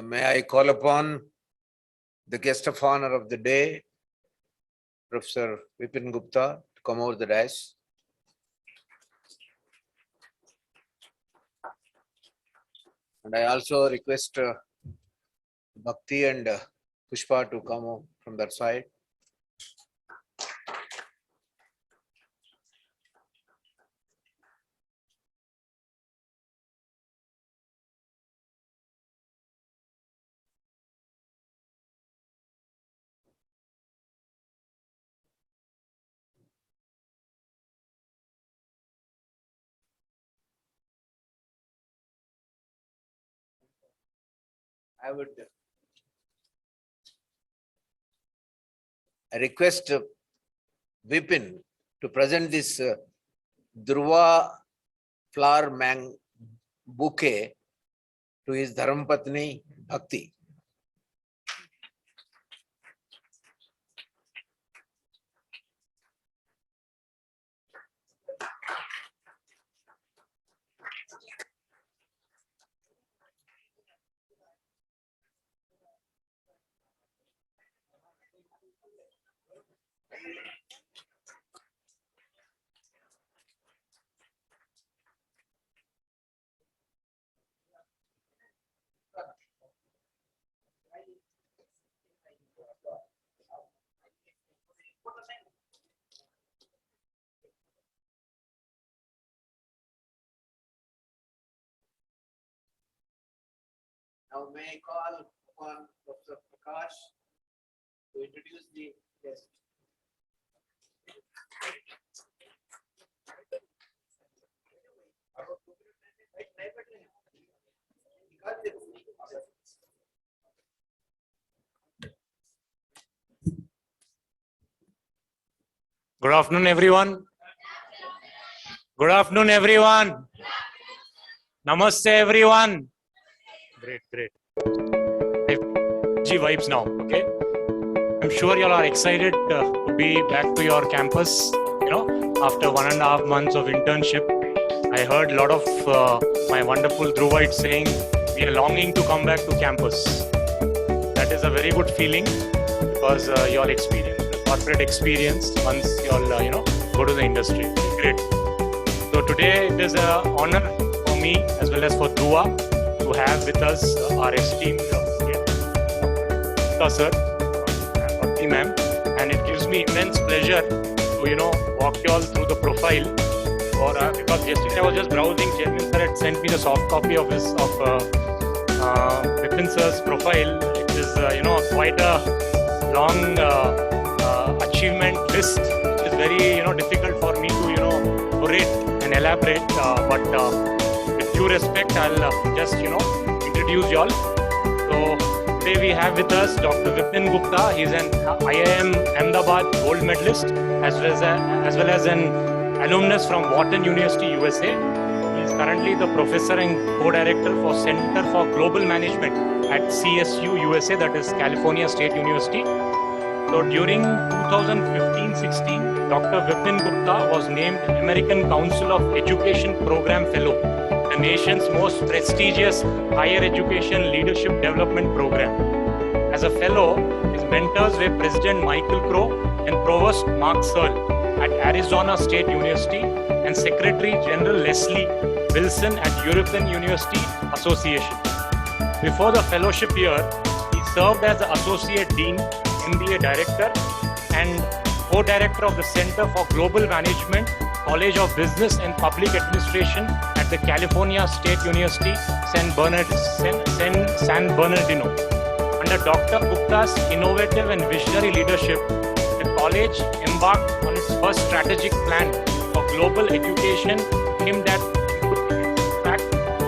May I call upon the guest of honor of the day, Professor Vipin Gupta, to come over the dais. And I also request Bhakti and Pushpa to come from that side. I request Vipin to present this Dhruva flower bouquet to his Dharmapatni Bhakti. Now may I call upon Professor Prakash to introduce the guest. Good afternoon, everyone. Good afternoon, everyone. Namaste, everyone. Great. G vibes now, okay? I'm sure you all are excited to be back to your campus, after 1.5 months of internship. I heard a lot of my wonderful Dhruvites saying we are longing to come back to campus. That is a very good feeling because you all experience the corporate experience once you all, go to the industry. Great. So today it is an honor for me as well as for Dhruva to have with us our esteemed sir, Bhakti ma'am, and it gives me immense pleasure to walk you all through the profile. Because yesterday I was just browsing, Chairman sir had sent me the soft copy of Vipin sir's profile. It is quite a long achievement list. It is very difficult for me to orate and elaborate, but with due respect, I'll just introduce you all. So today we have with us Dr. Vipin Gupta. He is an IIM Ahmedabad gold medalist as well as an alumnus from Wharton University, USA. He is currently the professor and co-director for Center for Global Management at CSU, USA, that is California State University. So during 2015-16, Dr. Vipin Gupta was named American Council of Education Program Fellow, the nation's most prestigious higher education leadership development program. As a fellow, his mentors were President Michael Crow and Provost Mark Searle at Arizona State University and Secretary General Leslie Wilson at European University Association. Before the fellowship year, he served as the Associate Dean, MBA Director and Co-Director of the Center for Global Management, College of Business and Public Administration at the California State University, San Bernardino. Under Dr. Gupta's innovative and visionary leadership, the college embarked on its first strategic plan for global education aimed at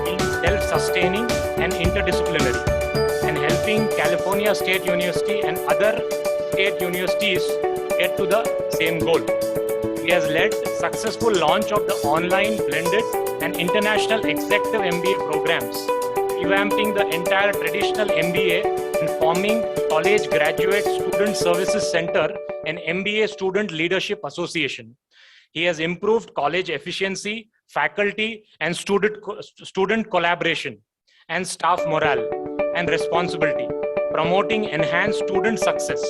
being self-sustaining and interdisciplinary, and helping California State University and other state universities get to the same goal. He has led successful launch of the online, blended and international executive MBA programs, revamping the entire traditional MBA and forming College Graduate Student Services Center and MBA Student Leadership Association. He has improved college efficiency, faculty and student collaboration and staff morale, and responsibility, promoting enhanced student success.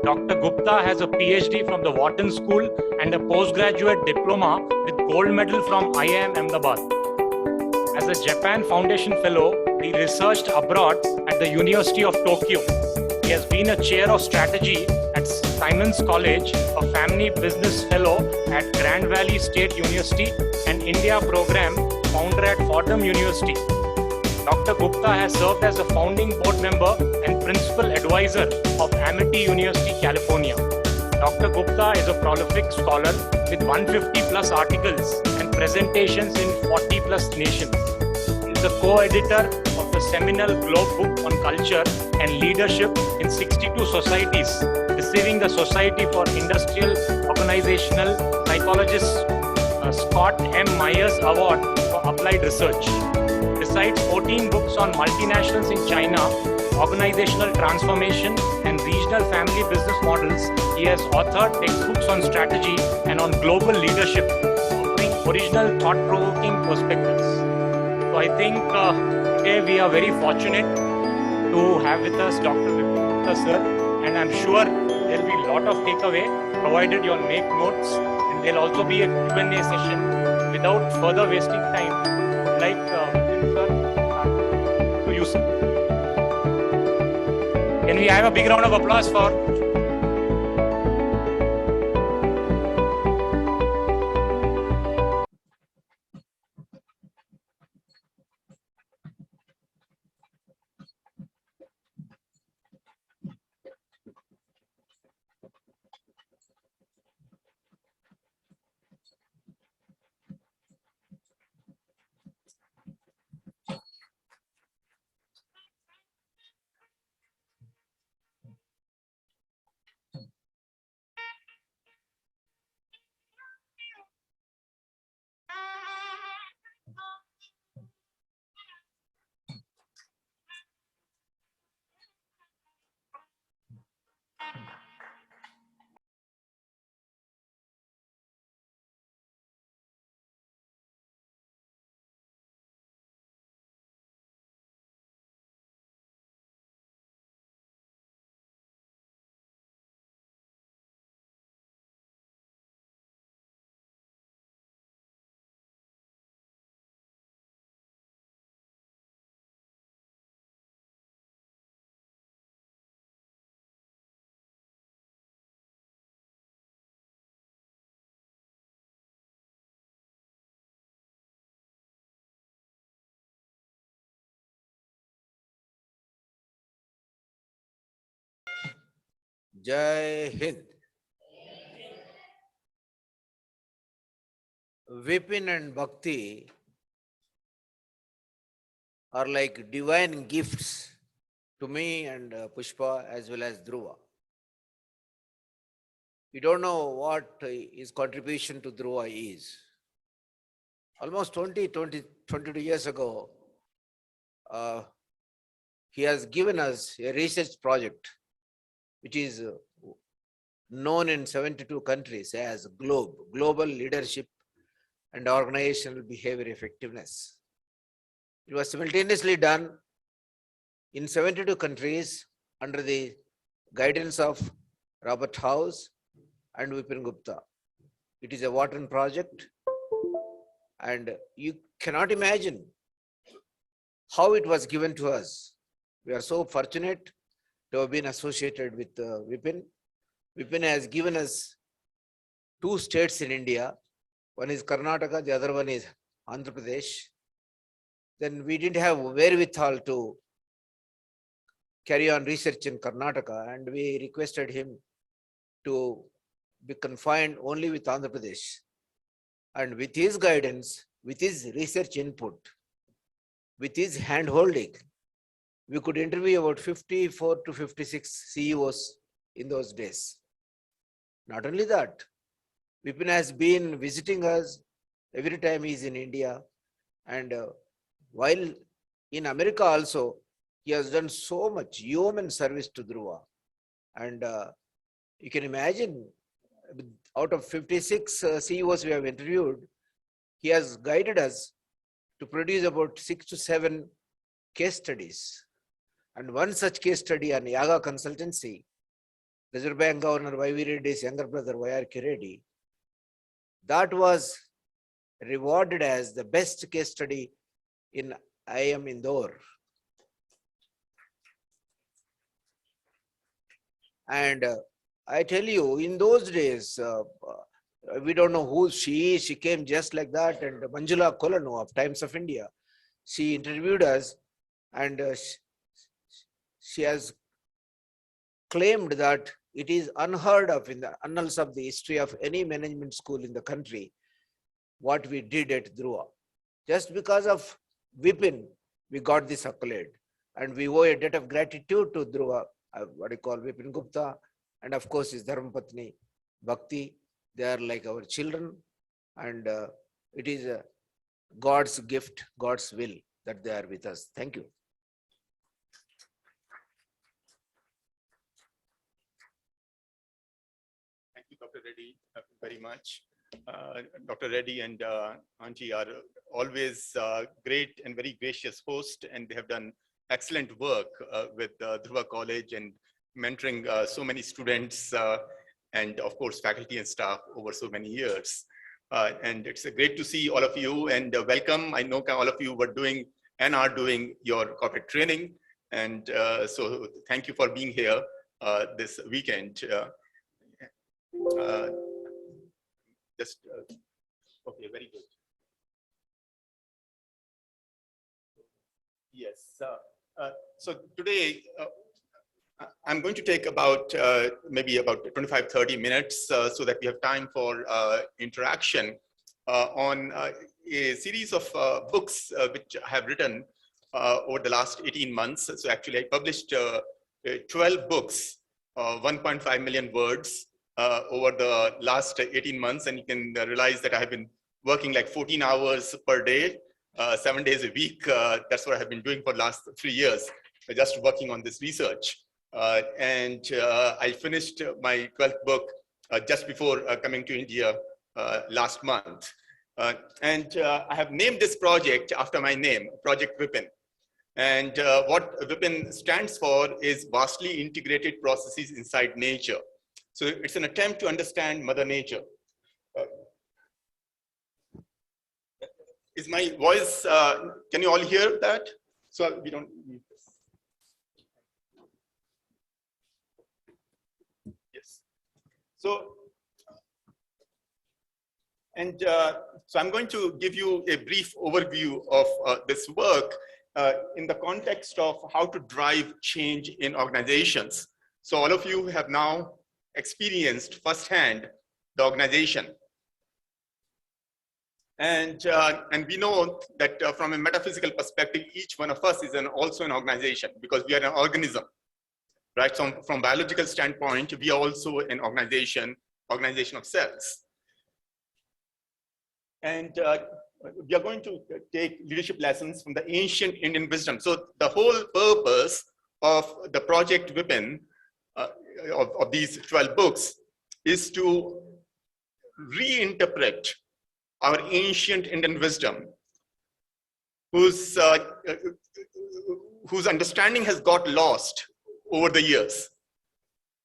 Dr. Gupta has a PhD from the Wharton School and a postgraduate diploma with gold medal from IIM Ahmedabad. As a Japan Foundation Fellow, he researched abroad at the University of Tokyo. He has been a chair of strategy at Simon's College, a family business fellow at Grand Valley State University, and India program founder at Fordham University. Dr. Gupta has served as a founding board member and principal advisor of Amity University, California. Dr. Gupta is a prolific scholar with 150 plus articles and presentations in 40 plus nations. He is the co-editor of the seminal Globe Book on Culture and Leadership in 62 societies, receiving the Society for Industrial Organizational Psychologists Scott M. Myers Award for Applied Research. Besides 14 books on multinationals in China, organizational transformation, and regional family business models, he has authored textbooks on strategy and on global leadership, offering original thought-provoking perspectives. So I think today we are very fortunate to have with us Dr. Vipin Gupta sir, and I'm sure there will be a lot of takeaway, provided you all make notes, and there will also be a Q&A session. Without further wasting time, I would like Vipin sir to you, sir. Can we have a big round of applause for Jai Hind. Vipin and Bhakti are like divine gifts to me and Pushpa as well as Dhruva. You don't know what his contribution to Dhruva is. Almost 22 years ago, he has given us a research project which is known in 72 countries as GLOBE, Global Leadership and Organizational Behavior Effectiveness. It was simultaneously done in 72 countries under the guidance of Robert House and Vipin Gupta. It is a Wharton project, and you cannot imagine how it was given to us. We are so fortunate to have been associated with Vipin. Vipin has given us 2 states in India. One is Karnataka, the other one is Andhra Pradesh. Then we didn't have wherewithal to carry on research in Karnataka, and we requested him to be confined only with Andhra Pradesh. And with his guidance, with his research input, with his hand-holding, we could interview about 54 to 56 CEOs in those days. Not only that, Vipin has been visiting us every time he is in India, and while in America also, he has done so much yeoman service to Dhruva. And you can imagine, out of 56 CEOs we have interviewed, he has guided us to produce about 6 to 7 case studies. And one such case study on Yaga Consultancy, Reserve Bank Governor Y.V. Reddy's younger brother Y.R.K. Reddy, that was rewarded as the best case study in IIM Indore. And I tell you, in those days, we don't know who she is. She came just like that. And Manjula Kolano of Times of India, she interviewed us, and she has claimed that it is unheard of in the annals of the history of any management school in the country what we did at Dhruva. Just because of Vipin, we got this accolade, and we owe a debt of gratitude to Dhruva, what I call Vipin Gupta, and of course his Dharmapatni Bhakti. They are like our children, and it is God's gift, God's will that they are with us. Thank you. Thank you, Dr. Reddy, very much. Dr. Reddy and Auntie are always great and very gracious hosts, and they have done excellent work with Dhruva College and mentoring so many students and of course faculty and staff over so many years. And it's great to see all of you, and welcome. I know all of you were doing and are doing your corporate training, and so thank you for being here this weekend. Okay, very good. Yes. So today, I'm going to take about maybe about 25-30 minutes so that we have time for interaction on a series of books which I have written over the last 18 months. So actually I published 12 books, 1.5 million words over the last 18 months. And you can realize that I have been working like 14 hours per day, 7 days a week. That's what I have been doing for the last 3 years, just working on this research. I finished my 12th book just before coming to India last month. I have named this project after my name, Project Vipin. And what Vipin stands for is vastly integrated processes inside nature. So it's an attempt to understand Mother Nature. Is my voice, can you all hear that? So we don't need this. Yes. So, so I'm going to give you a brief overview of this work in the context of how to drive change in organizations. So all of you have now experienced firsthand the organization. And we know that from a metaphysical perspective, each one of us is also an organization because we are an organism, right? So from biological standpoint, we are also an organization of cells. And we are going to take leadership lessons from the ancient Indian wisdom. So the whole purpose of the Project Vipin, of these 12 books, is to reinterpret our ancient Indian wisdom, whose understanding has got lost over the years.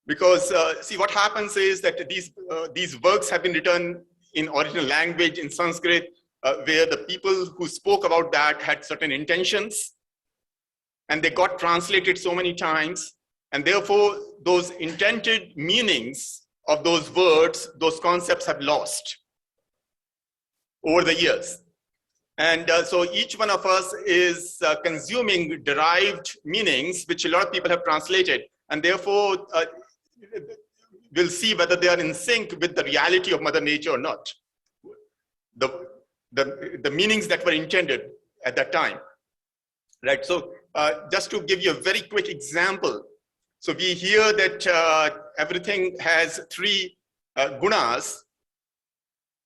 Because see, what happens is that these works have been written in original language, in Sanskrit, where the people who spoke about that had certain intentions, and they got translated so many times, and therefore those intended meanings of those words, those concepts have lost over the years. And so each one of us is consuming derived meanings, which a lot of people have translated, and therefore we'll see whether they are in sync with the reality of Mother Nature or not. The meanings that were intended at that time, right? So just to give you a very quick example. So we hear that everything has 3 gunas,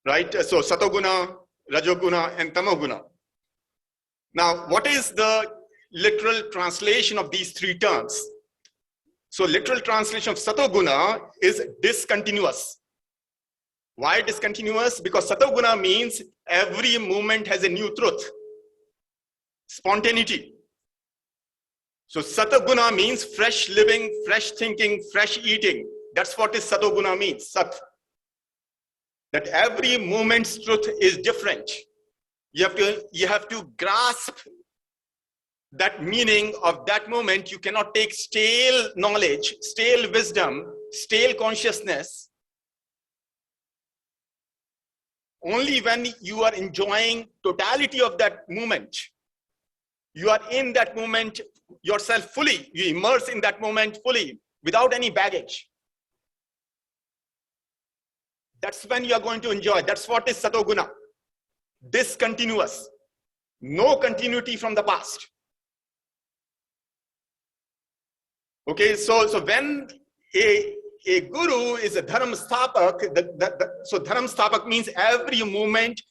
right? So Satoguna, Rajoguna, and Tamoguna. Now, what is the literal translation of these 3 terms? So literal translation of Satoguna is discontinuous. Why discontinuous? Because Satoguna means every movement has a new truth, spontaneity. So Satoguna means fresh living, fresh thinking, fresh eating. That's what is Satoguna means, Sat. That every moment's truth is different. You have to grasp that meaning of that moment. You cannot take stale knowledge, stale wisdom, stale consciousness. Only when you are enjoying totality of that moment, you are in that moment yourself fully, you immerse in that moment fully, without any baggage. That's when you are going to enjoy. That's what is Satoguna. Discontinuous. No continuity from the past. Okay, so when a guru is a dharam sthapak, so dharam sthapak means every moment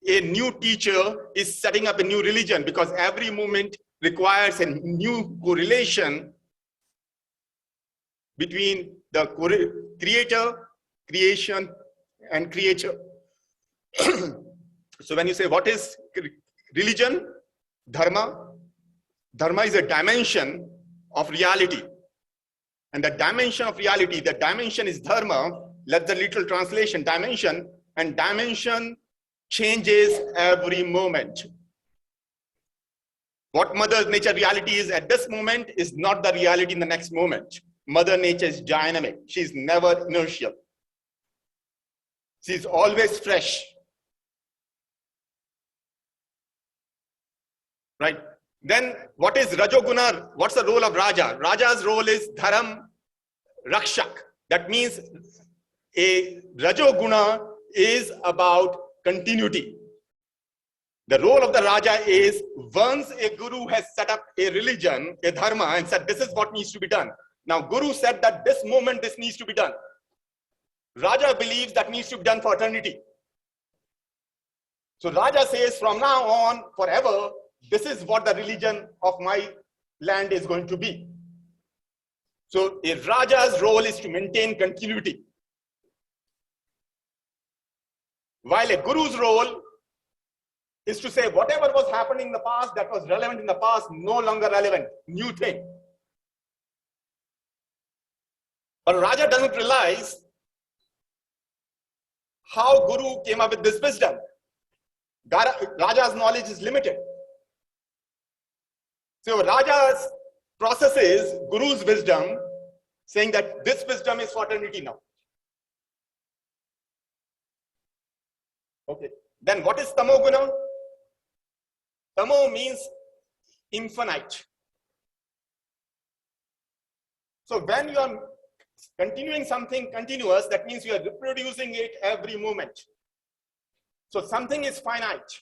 a new teacher is setting up a new religion, because every moment requires a new correlation between the creator, creation, and creature. So when you say what is religion, dharma is a dimension of reality. And the dimension of reality, the dimension is dharma. Let the literal translation, dimension, and dimension changes every moment. What Mother Nature reality is at this moment is not the reality in the next moment. Mother Nature is dynamic. She's never inertial. She's always fresh. Right? Then what is Rajoguna? What's the role of Raja? Raja's role is Dharam Rakshak. That means a Rajoguna is about continuity. The role of the Raja is, once a guru has set up a religion, a dharma, and said this is what needs to be done. Now guru said that this moment this needs to be done. Raja believes that needs to be done for eternity. So Raja says from now on, forever, this is what the religion of my land is going to be. So a Raja's role is to maintain continuity. While a guru's role is to say whatever was happening in the past that was relevant in the past, no longer relevant, new thing. But Raja doesn't realize how Guru came up with this wisdom. Raja's knowledge is limited. So Raja's process is Guru's wisdom, saying that this wisdom is for eternity now. Okay. Then what is Tamoguna? Tamo means infinite. So when you are continuing something continuous, that means you are reproducing it every moment. So something is finite.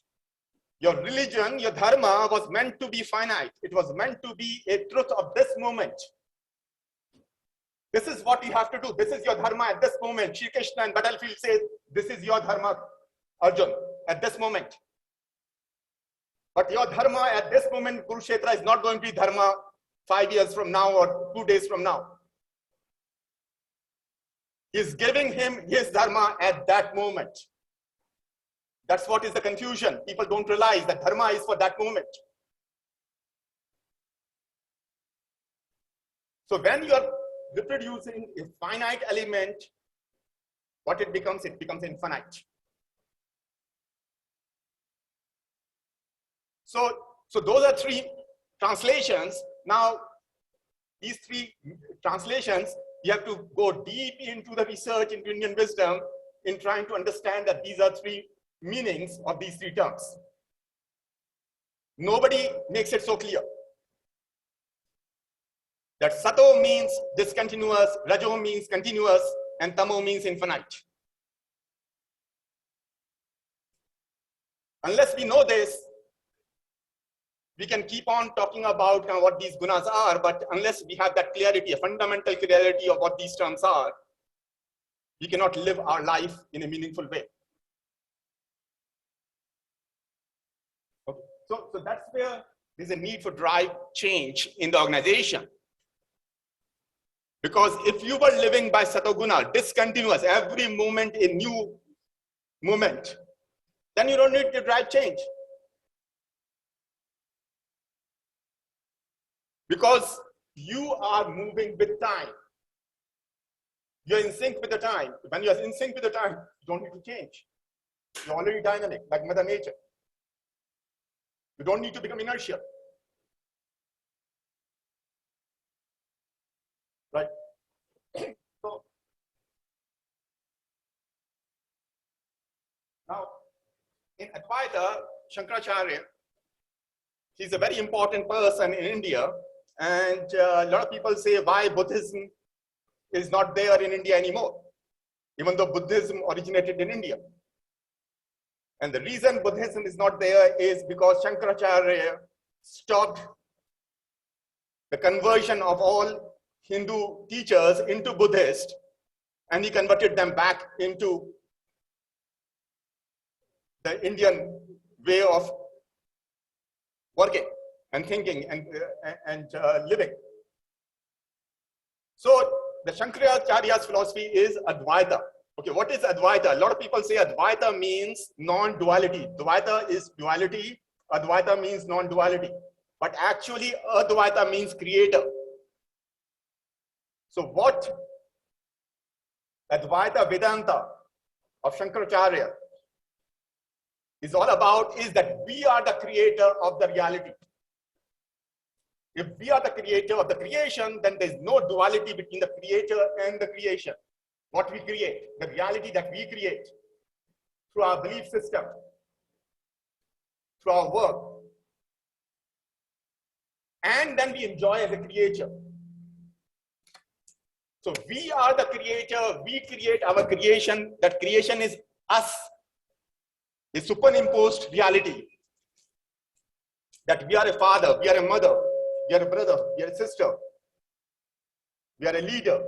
Your religion, your dharma was meant to be finite. It was meant to be a truth of this moment. This is what you have to do. This is your dharma at this moment. Shri Krishna in battlefield says, this is your dharma, Arjun, at this moment. But your dharma at this moment, Kurukshetra, is not going to be dharma 5 years from now or 2 days from now. He's giving him his dharma at that moment. That's what is the confusion. People don't realize that dharma is for that moment. So when you are reproducing a finite element, what it becomes infinite. So those are three translations. Now, these three translations, you have to go deep into the research into Indian wisdom in trying to understand that these are three meanings of these three terms. Nobody makes it so clear. That Sato means discontinuous, Rajo means continuous, and Tamo means infinite. Unless we know this, we can keep on talking about what these gunas are, but unless we have that clarity, a fundamental clarity of what these terms are, we cannot live our life in a meaningful way. Okay. So that's where there's a need for drive change in the organization. Because if you were living by Satoguna, discontinuous, every moment a new moment, then you don't need to drive change. because you are moving with time. You're in sync with the time. When you're in sync with the time, you don't need to change. You're already dynamic, like Mother Nature. You don't need to become inertial. Right? So, now, in Advaita, Shankaracharya, he's a very important person in India, and a lot of people say why Buddhism is not there in India anymore, even though Buddhism originated in India. And the reason Buddhism is not there is because Shankaracharya stopped the conversion of all Hindu teachers into Buddhist, and he converted them back into the Indian way of working and thinking and living. So the Shankaracharya's philosophy is Advaita. Okay, what is Advaita? A lot of people say Advaita means non-duality. Dvaita is duality. Advaita means non-duality. But actually, Advaita means creator. So what Advaita Vedanta of Shankaracharya is all about is that we are the creator of the reality. If we are the creator of the creation, then there's no duality between the creator and the creation. What we create, the reality that we create through our belief system, through our work, and then we enjoy as a creature. So we are the creator, we create our creation, that creation is us, a superimposed reality. That we are a father, we are a mother, we are a brother, we are a sister, we are a leader.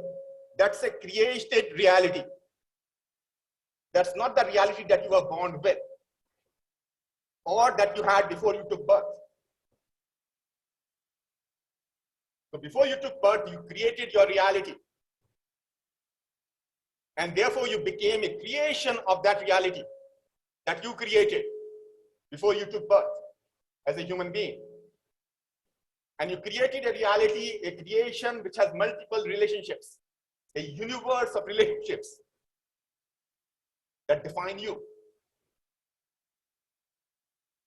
That's a created reality. That's not the reality that you were born with or that you had before you took birth. So before you took birth, you created your reality. And therefore you became a creation of that reality that you created before you took birth as a human being. And you created a reality, a creation which has multiple relationships, a universe of relationships that define you.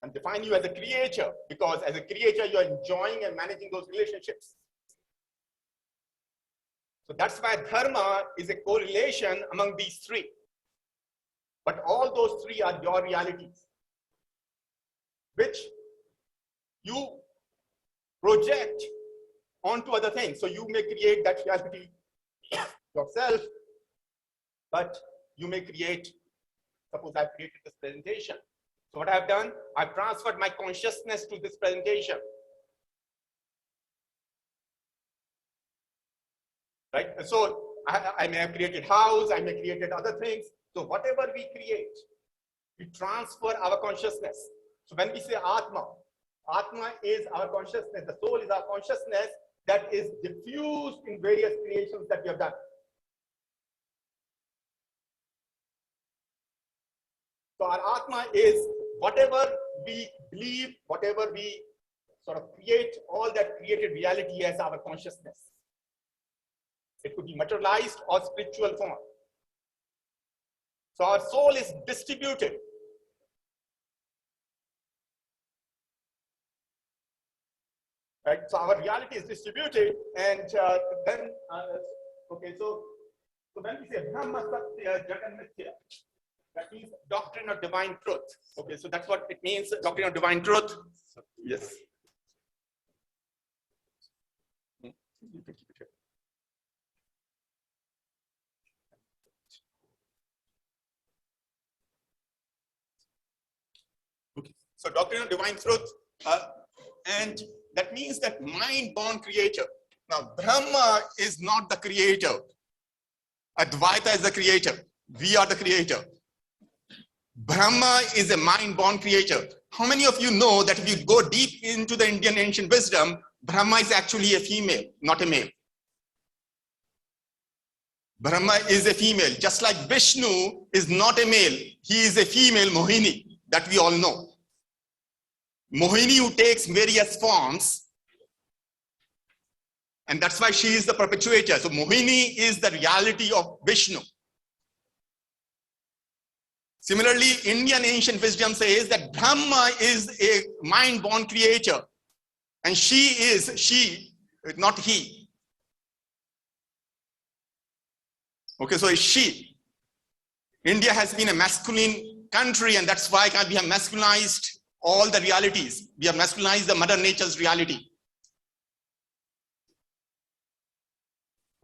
And define you as a creator, because as a creator, you're enjoying and managing those relationships. So that's why dharma is a correlation among these three. But all those three are your realities, which you project onto other things. So you may create that reality yourself, but you may create, suppose I've created this presentation. So what I've done, I've transferred my consciousness to this presentation. Right? So I may have created house, I may have created other things. So whatever we create, we transfer our consciousness. So when we say Atma, Atma is our consciousness, the soul is our consciousness that is diffused in various creations that we have done. So our Atma is whatever we believe, whatever we sort of create, all that created reality as our consciousness. It could be materialized or spiritual form. So our soul is distributed. Right? So our reality is distributed, and then, okay, so when we say Brahma Satya Jagan Mithya, that means doctrine of divine truth. Okay, so that's what it means, doctrine of divine truth. Yes. Okay. So doctrine of divine truth, and that means that mind-born creator. Now, Brahma is not the creator. Advaita is the creator. We are the creator. Brahma is a mind-born creator. How many of you know that if you go deep into the Indian ancient wisdom, Brahma is actually a female, not a male. Brahma is a female, just like Vishnu is not a male. He is a female, Mohini, that we all know. Mohini, who takes various forms, And that's why she is the perpetuator. So Mohini is the reality of Vishnu. Similarly, Indian ancient wisdom says that Brahma is a mind-born creator. And she, not he. Okay, so it's she. India has been a masculine country, and that's why we have masculinized all the realities. We have masculinized the Mother Nature's reality.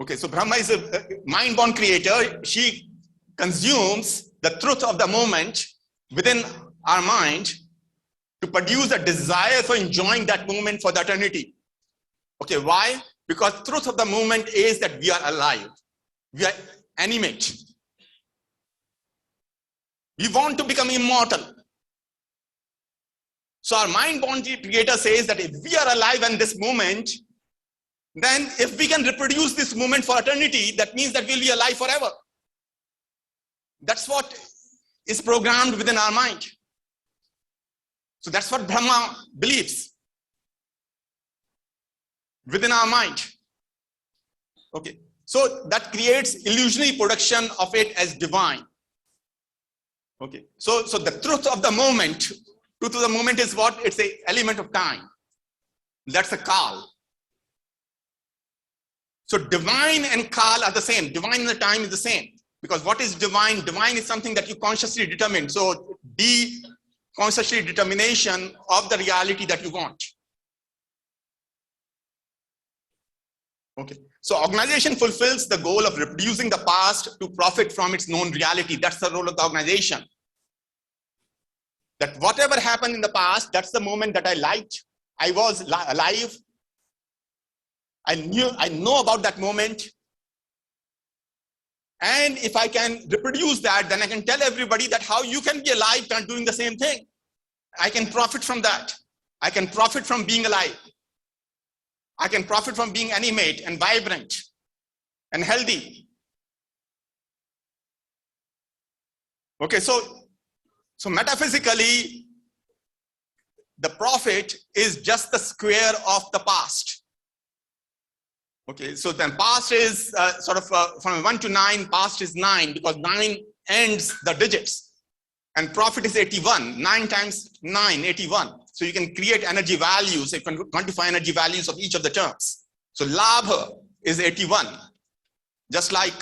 Okay, so Brahma is a mind-born creator. She consumes the truth of the moment within our mind to produce a desire for enjoying that moment for the eternity. Okay, why? Because truth of the moment is that we are alive. We are animate. We want to become immortal. So our mind-born creator says that if we are alive in this moment, then if we can reproduce this moment for eternity, that means that we'll be alive forever. That's what is programmed within our mind. So that's what Brahma believes within our mind. Okay, so that creates illusionary production of it as divine. Okay, so the truth of the moment, truth of the moment is what? It's an element of time. That's a Kal. So divine and Kal are the same. Divine and the time is the same. Because what is divine? Divine is something that you consciously determine. So consciously determination of the reality that you want. Okay. So organization fulfills the goal of reproducing the past to profit from its known reality. That's the role of the organization. That whatever happened in the past, that's the moment that I liked. I was alive. I know about that moment. And if I can reproduce that, then I can tell everybody that how you can be alive and doing the same thing. I can profit from that. I can profit from being alive. I can profit from being animate and vibrant and healthy. Okay, so metaphysically, the profit is just the square of the past. Okay, so then past is from 1 to 9, past is 9 because 9 ends the digits. And profit is 81, 9 times 9, 81. So you can create energy values, you can quantify energy values of each of the terms. So labha is 81, just like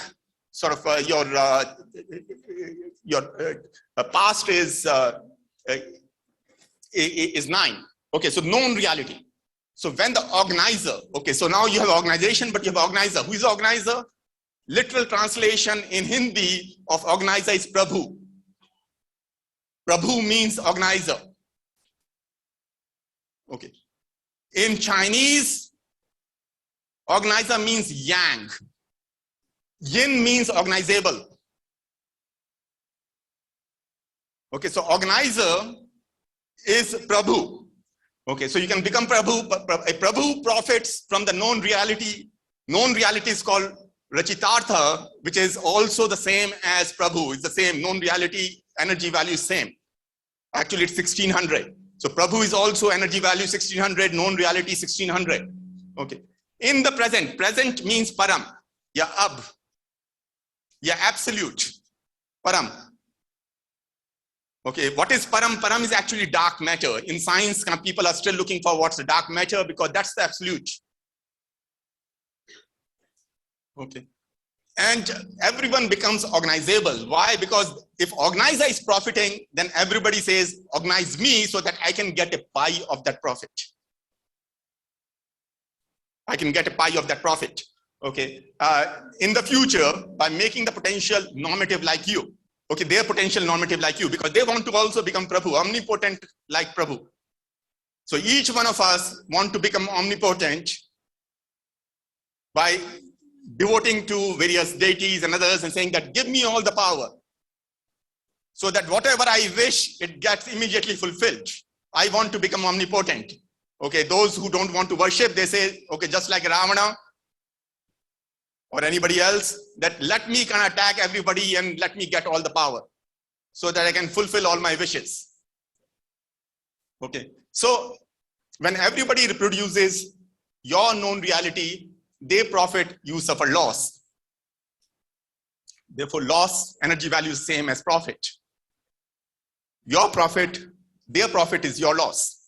your past is 9. Okay, so known reality. So when the organizer, okay, so now you have organization, but you have organizer. Who is the organizer? Literal translation in Hindi of organizer is Prabhu. Prabhu means organizer. Okay. In Chinese, organizer means yang. Yin means organizable. Okay, so organizer is Prabhu. Okay, so you can become Prabhu, but a Prabhu profits from the known reality. Known reality is called Rachitartha, which is also the same as Prabhu. It's the same, known reality, energy value is same. Actually, it's 1600. So Prabhu is also energy value 1600, known reality 1600. Okay. In the present, present means Param, ya ab, ya absolute, Param. Okay, what is Param? Param is actually dark matter. In science, people are still looking for what's the dark matter because that's the absolute. Okay. And everyone becomes organizable. Why? Because if organizer is profiting, then everybody says, organize me so that I can get a pie of that profit. I can get a pie of that profit. Okay. In the future, by making the potential normative like you, okay, their potential normative like you, because they want to also become Prabhu, omnipotent like Prabhu. So each one of us want to become omnipotent by devoting to various deities and others and saying that give me all the power so that whatever I wish, it gets immediately fulfilled. I want to become omnipotent. Okay, those who don't want to worship, they say, okay, just like Ravana or anybody else, that let me kind of attack everybody and let me get all the power so that I can fulfill all my wishes. Okay, so when everybody reproduces your known reality, they profit, you suffer loss. Therefore, loss, energy value is same as profit. Your profit, their profit is your loss.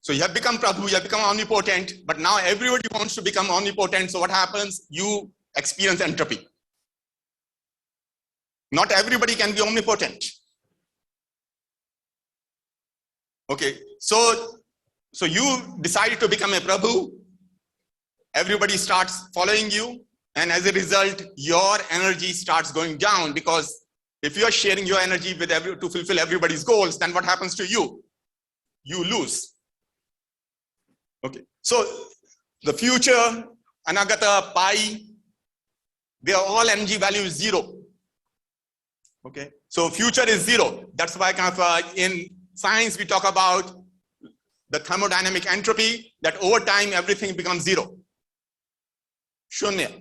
So you have become Prabhu, you have become omnipotent, but now everybody wants to become omnipotent. So what happens? You experience entropy. Not everybody can be omnipotent. Okay, so you decided to become a Prabhu. Everybody starts following you. And as a result, your energy starts going down, because if you are sharing your energy with to fulfill everybody's goals, then what happens to you? You lose. Okay, so the future, Anagata, Pi, they are all energy value is 0. Okay, so future is 0. That's why kind of in science we talk about the thermodynamic entropy, that over time everything becomes 0. Shunya.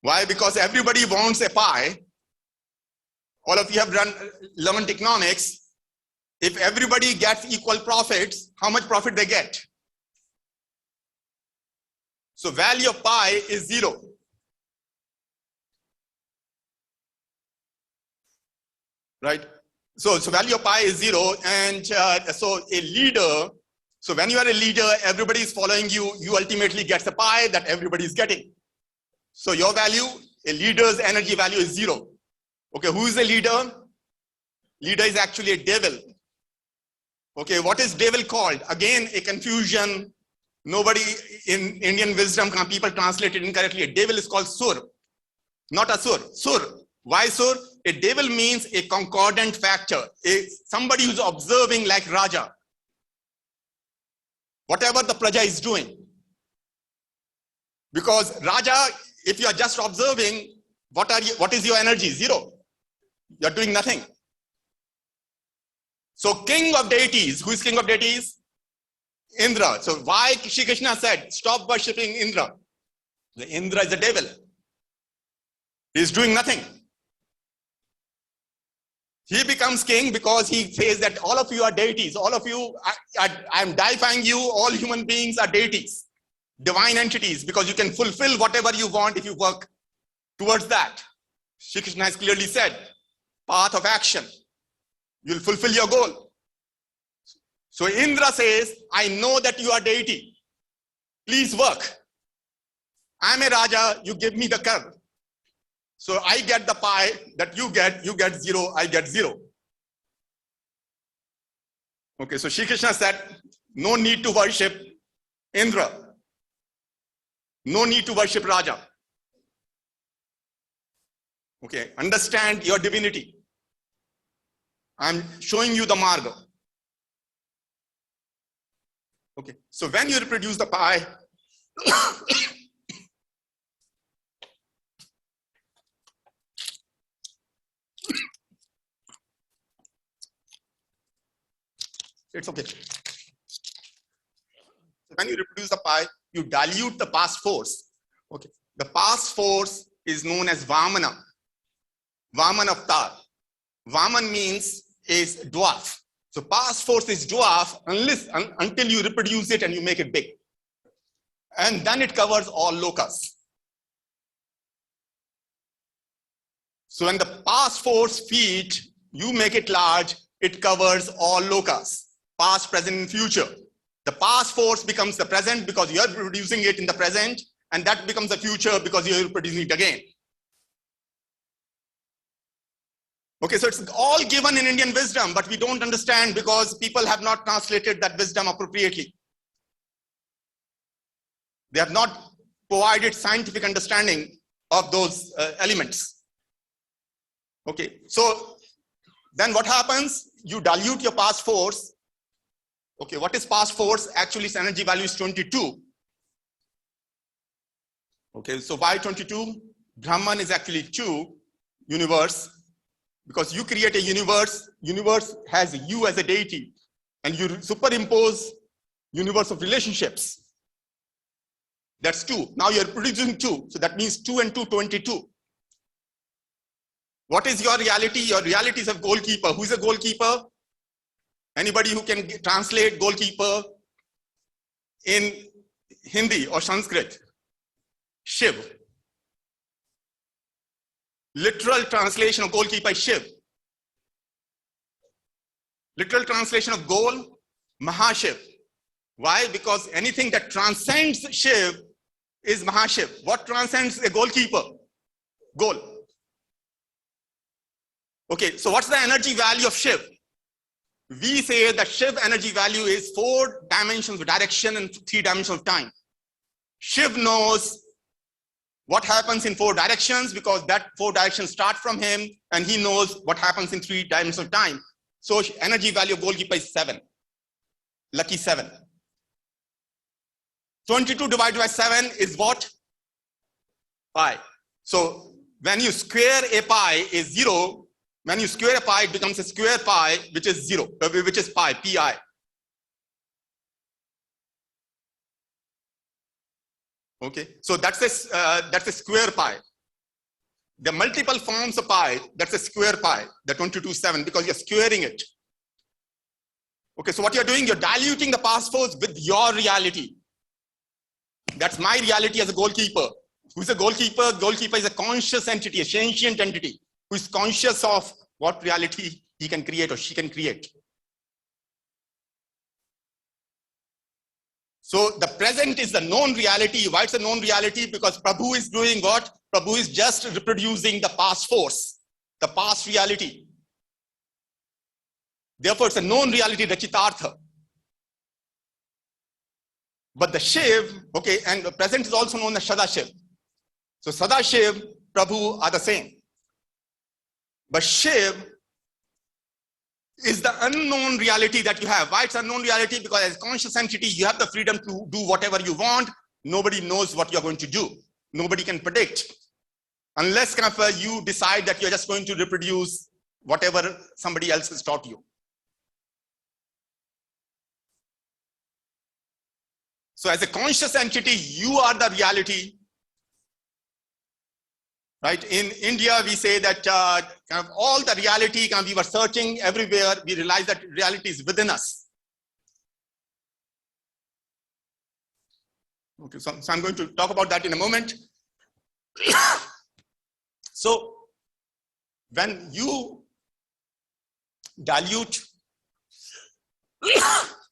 Why? Because everybody wants a pie. All of you have learned economics. If everybody gets equal profits, how much profit they get? So value of pi is 0. Right? So value of pi is 0. And so a leader, so when you are a leader, everybody is following you. You ultimately get the pie that everybody is getting. So your value, a leader's energy value is 0. Okay, who is a leader? Leader is actually a devil. Okay, what is devil called? Again, a confusion. Nobody in Indian wisdom, people translate it incorrectly. A devil is called Sur, not Asur. Sur. Why Sur? A devil means a concordant factor, somebody who's observing like Raja. Whatever the Praja is doing. Because Raja, if you are just observing, what is your energy? 0. You're doing nothing. So king of deities, who is king of deities? Indra. So why Shri Krishna said, stop worshipping Indra? The Indra is a devil. He's doing nothing. He becomes king because he says that all of you are deities. All of you, I'm deifying you, all human beings are deities, divine entities, because you can fulfill whatever you want if you work towards that. Shri Krishna has clearly said, path of action. You'll fulfill your goal. So Indra says, I know that you are deity. Please work. I'm a Raja, you give me the curve. So I get the pie that you get 0, I get 0. Okay, so Shri Krishna said, no need to worship Indra. No need to worship Raja. Okay, understand your divinity. I'm showing you the marga. Okay, so when you reproduce the pie, it's okay. When you reproduce the pie, you dilute the past force. Okay, the past force is known as Vamana. Vaman avatar. Vaman means is dwarf. So past force is dwarf until you reproduce it and you make it big. And then it covers all lokas. So when the past force feet, you make it large, it covers all lokas, past, present, and future. The past force becomes the present because you are producing it in the present, and that becomes the future because you are producing it again. Okay, so it's all given in Indian wisdom, but we don't understand because people have not translated that wisdom appropriately. They have not provided scientific understanding of those elements. Okay, so then what happens? You dilute your past force. Okay, what is past force? Actually, its energy value is 22. Okay, so why 22? Brahman is actually 2, universe. Because you create a universe, universe has you as a deity, and you superimpose universe of relationships. That's 2. Now you're producing 2. So that means 2 and 2, 22. What is your reality? Your reality is a goalkeeper. Who is a goalkeeper? Anybody who can translate goalkeeper in Hindi or Sanskrit, Shiv. Literal translation of goalkeeper is Shiv. Literal translation of goal, Mahashiv. Why? Because anything that transcends Shiv is Mahashiv. What transcends a goalkeeper? Goal. Okay, so what's the energy value of Shiv? We say that Shiv energy value is 4 dimensions of direction and 3 dimensions of time. Shiv knows what happens in 4 directions because that 4 directions start from him, and he knows what happens in 3 dimensions of time. So energy value of goalkeeper is 7. Lucky 7. 22 divided by 7 is what? Pi. So when you square a pi is 0. When you square a pi, it becomes a square pi, which is 0, which is pi, pi. Okay, so that's a square pi. The multiple forms of pi, that's a square pi, the 22/7, because you're squaring it. Okay, so what you're doing, you're diluting the past force with your reality. That's my reality as a goalkeeper. Who's a goalkeeper? Goalkeeper is a conscious entity, a sentient entity, who is conscious of what reality he can create or she can create. So the present is the known reality. Why it's a known reality? Because Prabhu is doing what? Prabhu is just reproducing the past force, the past reality. Therefore, it's a known reality, Rachitartha. But the Shiv, okay, and the present is also known as Sadashiv. So Sadashiv, Prabhu are the same. But Shiv is the unknown reality that you have. Why it's unknown reality? Because as a conscious entity, you have the freedom to do whatever you want. Nobody knows what you're going to do. Nobody can predict. Unless you decide that you're just going to reproduce whatever somebody else has taught you. So as a conscious entity, you are the reality. Right? In India, we say that all the reality, we were searching everywhere. We realized that reality is within us. Okay, so I'm going to talk about that in a moment. So when you dilute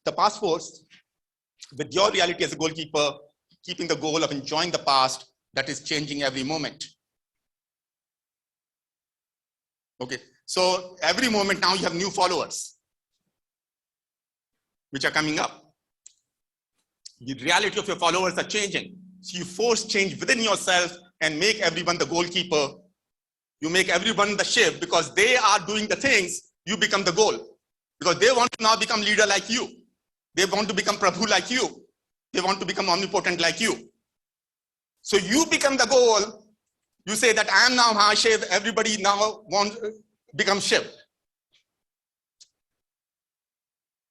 the past force with your reality as a goalkeeper, keeping the goal of enjoying the past that is changing every moment. Okay, so every moment now you have new followers which are coming up. The reality of your followers are changing. So you force change within yourself and make everyone the goalkeeper. You make everyone the Shiv because they are doing the things, you become the goal. Because they want to now become leader like you. They want to become Prabhu like you. They want to become omnipotent like you. So you become the goal. You say that I am now Mahashiv, everybody now wants to become Shiv.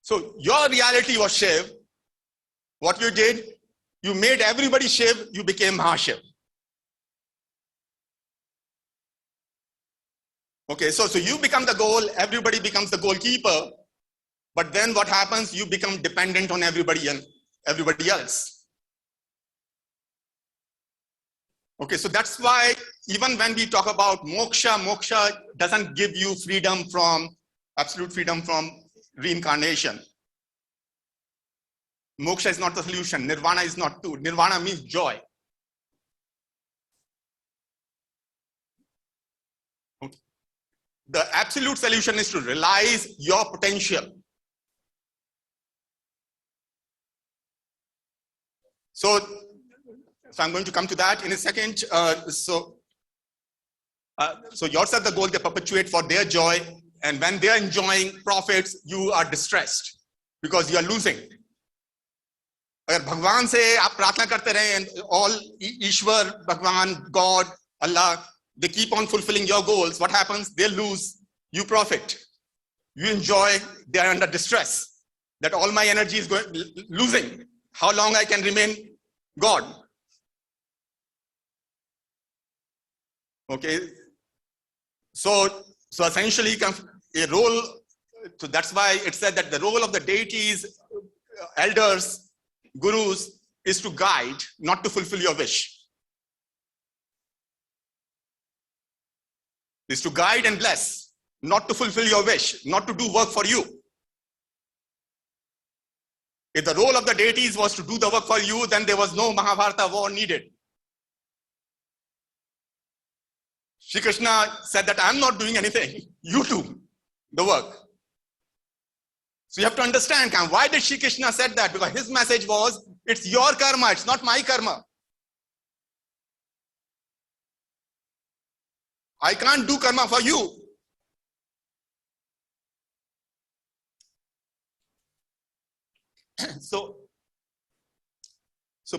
So your reality was Shiv. What you did, you made everybody Shiv, you became Mahashiv. Okay, so you become the goal, everybody becomes the goalkeeper, but then what happens? You become dependent on everybody else. Okay, so that's why even when we talk about moksha, moksha doesn't give you freedom from, absolute freedom from reincarnation. Moksha is not the solution. Nirvana is not too. Nirvana means joy. Okay. The absolute solution is to realize your potential. So I'm going to come to that in a second. So yourself the goal, they perpetuate for their joy. And when they are enjoying profits, you are distressed because you are losing. अगर भगवान से आप प्रार्थना करते रहे and all ईश्वर, भगवान, God, Allah, they keep on fulfilling your goals, what happens? They lose, you profit. You enjoy, they are under distress. That all my energy is going losing. How long I can remain God? Okay. So essentially a role, so that's why it said that the role of the deities, elders, gurus is to guide, not to fulfill your wish. Is to guide and bless, not to fulfill your wish, not to do work for you. If the role of the deities was to do the work for you, then there was no Mahabharata war needed. Shri Krishna said that I'm not doing anything, you do the work. So you have to understand, why did Shri Krishna said that? Because his message was, it's your karma, it's not my karma. I can't do karma for you. So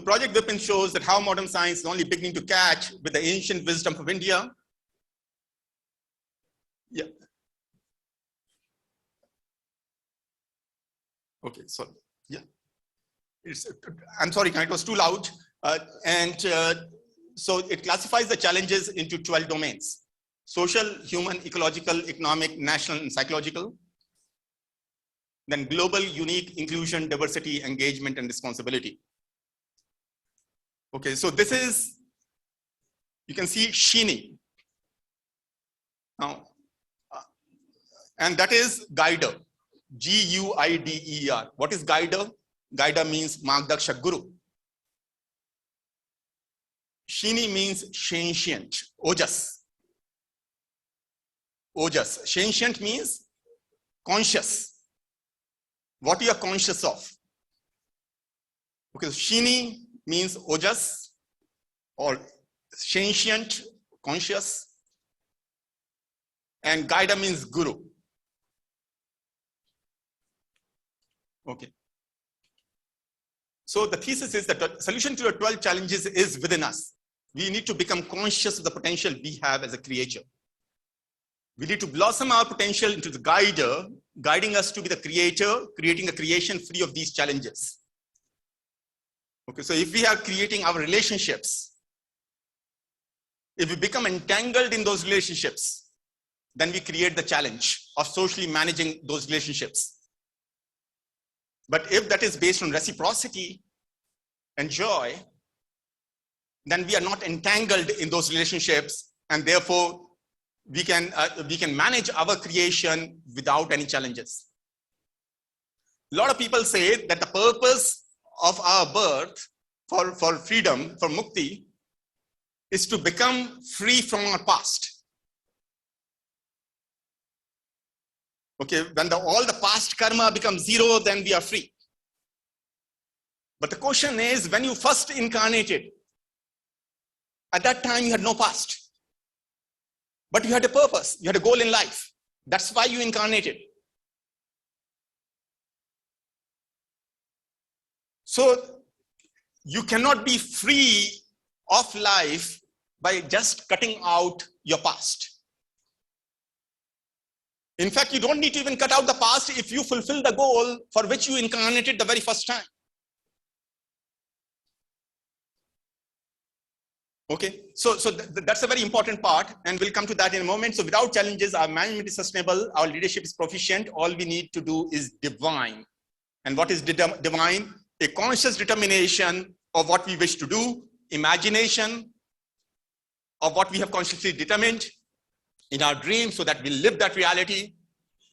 Project Vipin shows that how modern science is only beginning to catch with the ancient wisdom of India. Yeah. Okay, sorry. Yeah. I'm sorry, it was too loud. So it classifies the challenges into 12 domains: social, human, ecological, economic, national, and psychological. Then global, unique, inclusion, diversity, engagement, and responsibility. Okay, so this is, you can see Shini. Now, and that is Guider, G-U-I-D-E-R. What is Guider? Guider means Margdarsha Guru. Shini means sentient, Ojas. Ojas. Sentient means conscious. What you are conscious of. Okay, Shini means Ojas or sentient, conscious. And Guider means Guru. Okay. So the thesis is that the solution to the 12 challenges is within us. We need to become conscious of the potential we have as a creature. We need to blossom our potential into the guider, guiding us to be the creator, creating a creation free of these challenges. Okay, so if we are creating our relationships, if we become entangled in those relationships, then we create the challenge of socially managing those relationships. But if that is based on reciprocity and joy, then we are not entangled in those relationships, and therefore we can manage our creation without any challenges. A lot of people say that the purpose of our birth for freedom, for mukti, is to become free from our past. Okay, when all the past karma becomes zero, then we are free. But the question is, when you first incarnated, at that time you had no past. But you had a purpose, you had a goal in life. That's why you incarnated. So you cannot be free of life by just cutting out your past. In fact, you don't need to even cut out the past if you fulfill the goal for which you incarnated the very first time. Okay, so that's a very important part, and we'll come to that in a moment. So without challenges, our management is sustainable, our leadership is proficient. All we need to do is divine. And what is divine? A conscious determination of what we wish to do, imagination of what we have consciously determined in our dreams, so that we live that reality.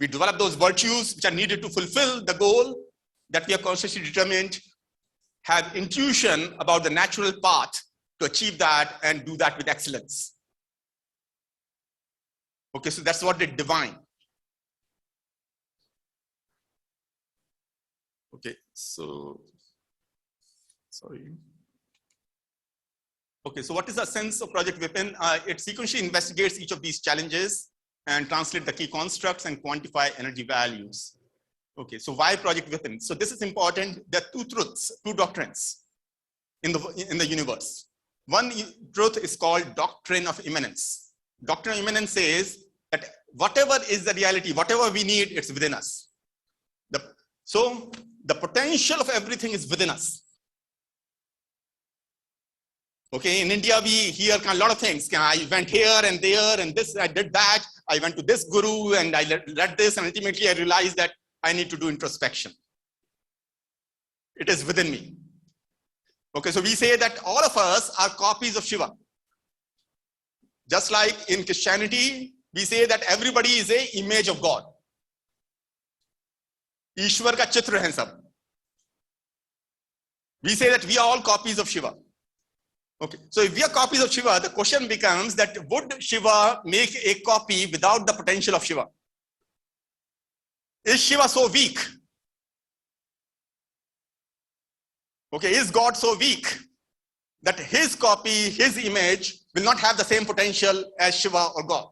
We develop those virtues which are needed to fulfill the goal that we have consciously determined, have intuition about the natural path to achieve that, and do that with excellence. Okay, so that's what they divine. Okay, so, sorry. Okay, so what is the sense of Project Vipin? It sequentially investigates each of these challenges and translate the key constructs and quantify energy values. Okay, so why Project Vipin? So this is important. There are two truths, two doctrines in the universe. One truth is called doctrine of immanence. Doctrine of immanence says that whatever is the reality, whatever we need, it's within us. So the potential of everything is within us. Okay, in India, we hear a lot of things. I went here and there and this, I did that. I went to this guru and I read this, and ultimately I realized that I need to do introspection. It is within me. Okay, so we say that all of us are copies of Shiva. Just like in Christianity, we say that everybody is an image of God. Ishwar ka chitra hai sab. We say that we are all copies of Shiva. Okay, so if we are copies of Shiva, the question becomes that would Shiva make a copy without the potential of Shiva? Is Shiva so weak? Okay, is God so weak that his copy, his image will not have the same potential as Shiva or God?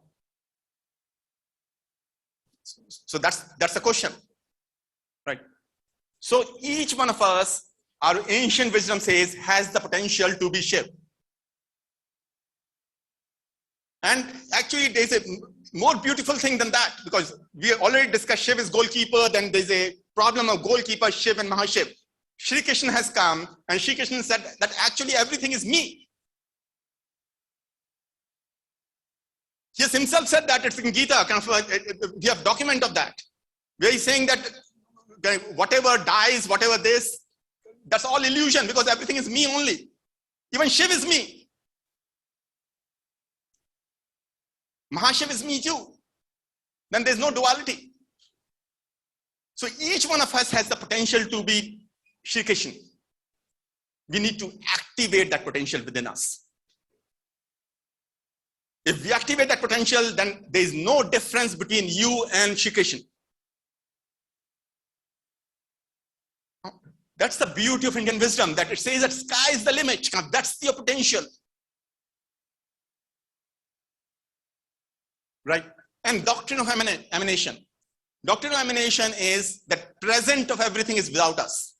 So that's the question, right? So each one of us, our ancient wisdom says, has the potential to be Shiv. And actually there's a more beautiful thing than that, because we already discussed Shiv is goalkeeper, then there's a problem of goalkeeper, Shiv and Mahashiv. Shri Krishna has come and Shri Krishna said that actually everything is me. He has himself said that. It's in Gita, we have document of that, where he's saying that whatever dies, whatever this, that's all illusion, because everything is me only. Even Shiv is me. Mahashiv is me too. Then there's no duality. So each one of us has the potential to be Shri Krishna. We need to activate that potential within us. If we activate that potential, then there is no difference between you and Shri Krishna. That's the beauty of Indian wisdom, that it says that sky is the limit. That's your potential. Right? And doctrine of emanation. Doctrine of emanation is that present of everything is without us.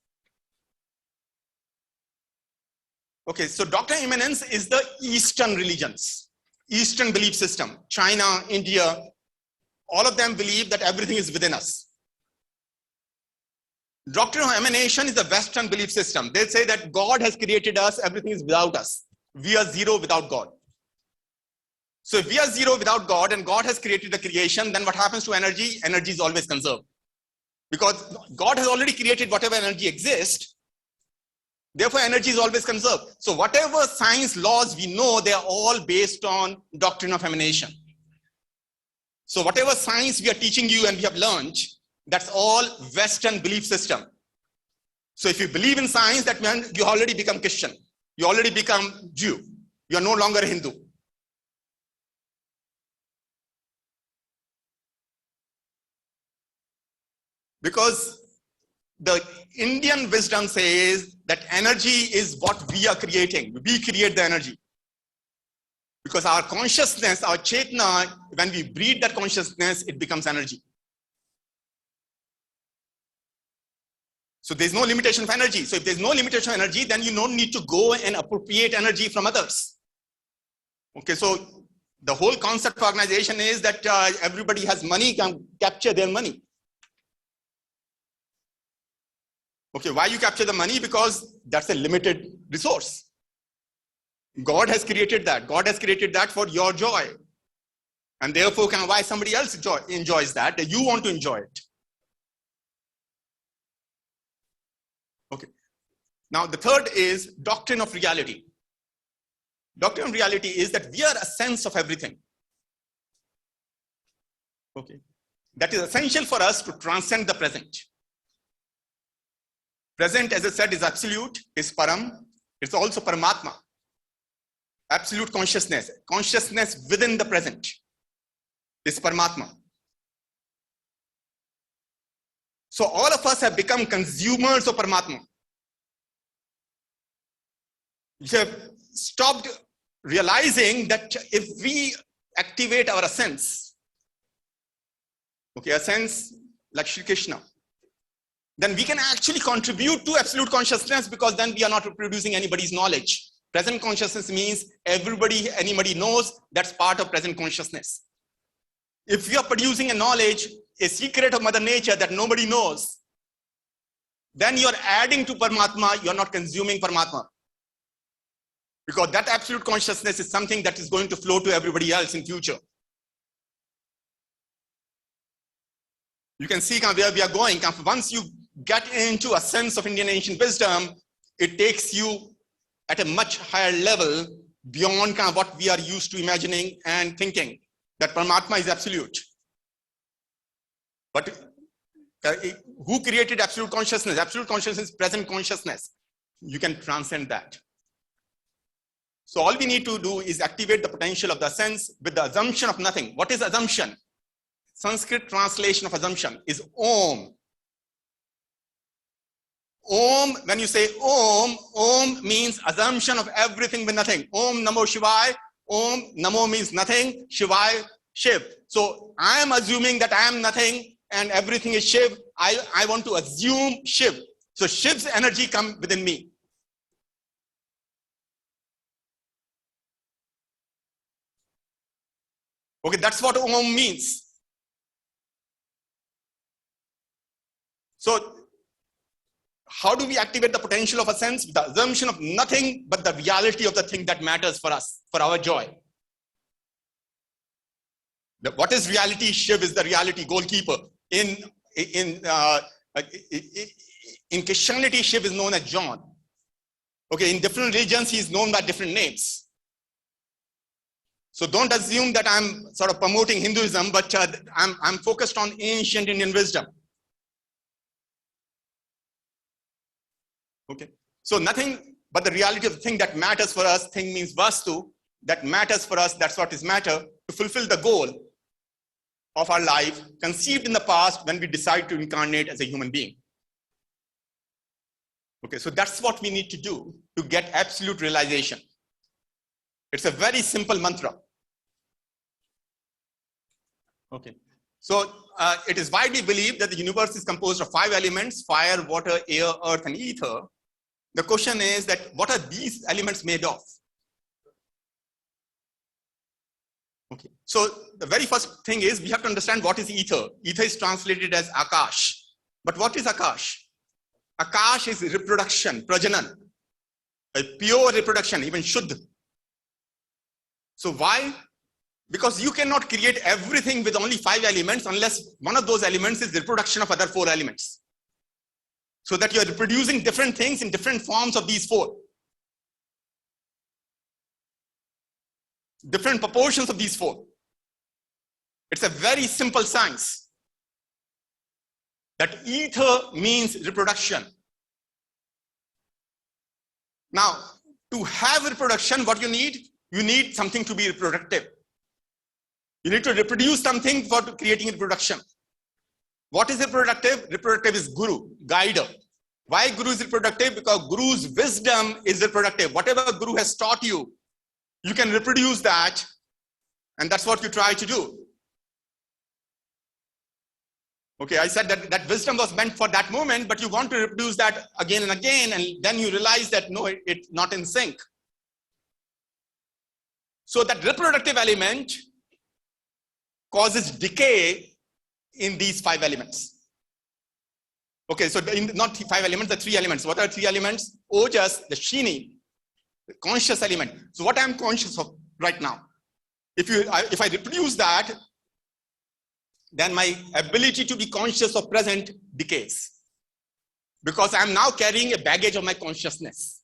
Okay, so doctrine of immanence is the Eastern religions, Eastern belief system. China, India, all of them believe that everything is within us. Doctrine of emanation is the Western belief system. They say that God has created us, everything is without us. We are zero without God. So if we are zero without God and God has created the creation, then what happens to energy? Energy is always conserved. Because God has already created whatever energy exists. Therefore, energy is always conserved. So whatever science laws we know, they are all based on doctrine of emanation. So whatever science we are teaching you and we have learned, that's all Western belief system. So if you believe in science, that means you already become Christian. You already become Jew. You are no longer a Hindu. Because the Indian wisdom says that energy is what we are creating. We create the energy. Because our consciousness, our chetna, when we breathe that consciousness, it becomes energy. So there's no limitation of energy. So if there's no limitation of energy, then you don't need to go and appropriate energy from others. Okay, so the whole concept of organization is that everybody has money, can capture their money. Okay, why you capture the money? Because that's a limited resource. God has created that. God has created that for your joy. And therefore, why somebody else enjoys that, you want to enjoy it. Okay. Now, the third is doctrine of reality. Doctrine of reality is that we are a sense of everything. Okay. That is essential for us to transcend the present. Present, as I said, is absolute, is param. It's also paramatma. Absolute consciousness. Consciousness within the present is paramatma. So all of us have become consumers of paramatma. We have stopped realizing that if we activate our sense, okay, a sense like Shri Krishna, then we can actually contribute to absolute consciousness, because then we are not reproducing anybody's knowledge. Present consciousness means anybody knows, that's part of present consciousness. If we are producing a knowledge, a secret of Mother Nature that nobody knows, then you're adding to Paramatma, you're not consuming Paramatma. Because that absolute consciousness is something that is going to flow to everybody else in future. You can see where we are going. Once you get into a sense of Indian ancient wisdom, it takes you at a much higher level beyond kind of what we are used to imagining and thinking, that Paramatma is absolute. But who created absolute consciousness? Absolute consciousness is present consciousness. You can transcend that. So all we need to do is activate the potential of the sense with the assumption of nothing. What is assumption? Sanskrit translation of assumption is Om. Om, when you say Om means assumption of everything with nothing. Om Namo Shivaya. Om Namo means nothing. Shivaya, Shiv. So I am assuming that I am nothing and everything is Shiv. I want to assume Shiv. So Shiv's energy comes within me. Okay, that's what Om means. So how do we activate the potential of a sense? With the assumption of nothing but the reality of the thing that matters for us, for our joy. What is reality? Shiv is the reality goalkeeper. In Christianity, Shiv is known as John. Okay, in different religions, he is known by different names. So don't assume that I'm sort of promoting Hinduism, but I'm focused on ancient Indian wisdom. Okay, so nothing but the reality of the thing that matters for us. Thing means Vastu, that matters for us. That's what is matter, to fulfill the goal of our life conceived in the past when we decide to incarnate as a human being. Okay, so that's what we need to do to get absolute realization. It's a very simple mantra. Okay, so it is widely believed that the universe is composed of 5 elements: fire, water, air, earth, and ether. The question is that what are these elements made of? Okay, so the very first thing is we have to understand what is ether. Ether is translated as Akash. But what is Akash? Akash is reproduction, prajanan, a pure reproduction, even Shuddha. So why? Because you cannot create everything with only 5 elements unless one of those elements is the reproduction of other 4 elements. So that you are reproducing different things in different forms of these 4. Different proportions of these 4. It's a very simple science. That ether means reproduction. Now, to have reproduction, what you need? You need something to be reproductive. You need to reproduce something for creating reproduction. What is reproductive? Reproductive is Guru, guider. Why Guru is reproductive? Because Guru's wisdom is reproductive. Whatever Guru has taught you, you can reproduce that, and that's what you try to do. Okay, I said that wisdom was meant for that moment, but you want to reproduce that again and again, and then you realize that no, it's not in sync. So that reproductive element causes decay in these 5 elements. Okay, so not 5 elements, the 3 elements. What are 3 elements? Ojas, the Shini, the conscious element. So what I'm conscious of right now, if I reproduce that, then my ability to be conscious of present decays. Because I'm now carrying a baggage of my consciousness.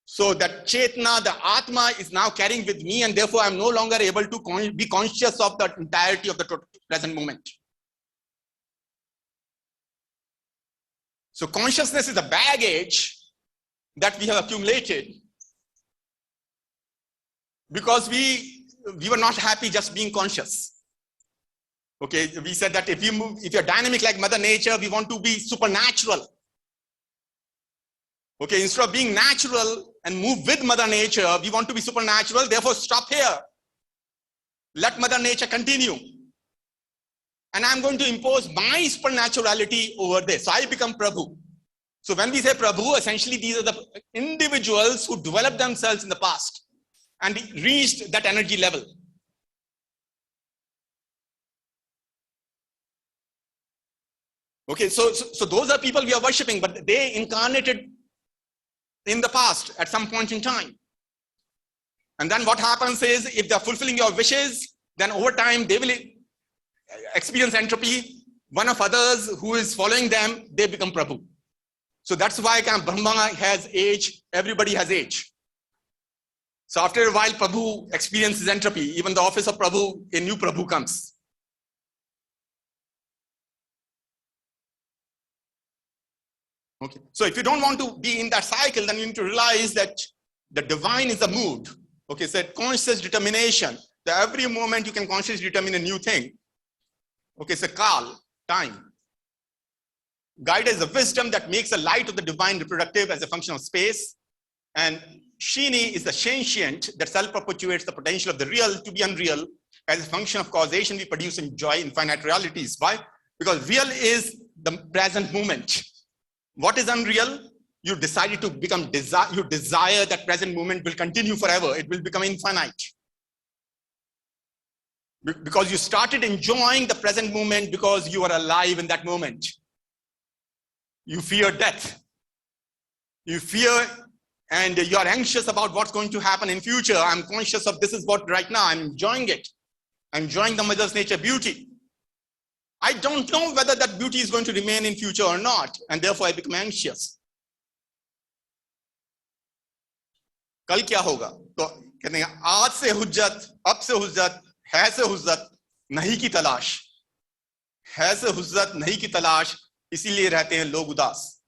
So that Chetna, the Atma, is now carrying with me, and therefore I'm no longer able to be conscious of the entirety of the present moment. So consciousness is a baggage that we have accumulated because we were not happy just being conscious. Okay, we said that if you're dynamic like Mother Nature, we want to be supernatural. Okay, instead of being natural and move with Mother Nature, we want to be supernatural. Therefore, stop here. Let Mother Nature continue. And I'm going to impose my supernaturality over this. So I become Prabhu. So when we say Prabhu, essentially these are the individuals who developed themselves in the past and reached that energy level. Okay, so those are people we are worshipping, but they incarnated in the past at some point in time. And then what happens is, if they're fulfilling your wishes, then over time they will experience entropy. One of others who is following them, they become Prabhu. So that's why Brahma has age, everybody has age. So after a while, Prabhu experiences entropy. Even the office of Prabhu, a new Prabhu comes. Okay. So if you don't want to be in that cycle, then you need to realize that the divine is a mood. Okay, so conscious determination. That every moment you can consciously determine a new thing. Okay, so Kal, time. Gaia is a wisdom that makes the light of the divine reproductive as a function of space. And Shini is the sentient that self-perpetuates the potential of the real to be unreal. As a function of causation, we produce and enjoy infinite realities. Why? Because real is the present moment. What is unreal? You decided to become you desire that present moment will continue forever. It will become infinite. Because you started enjoying the present moment because you are alive in that moment. You fear death. You fear and you are anxious about what's going to happen in future. I'm conscious of this is what right now, I'm enjoying it. I'm enjoying the Mother's nature beauty. I don't know whether that beauty is going to remain in future or not, and therefore I become anxious. कल क्या होगा? तो कहते हैं आज से हुज्जत, अब से हुज्जत, है से हुज्जत, नहीं की तलाश, है से हुज्जत, नहीं की तलाश, इसीलिए रहते हैं लोग उदास.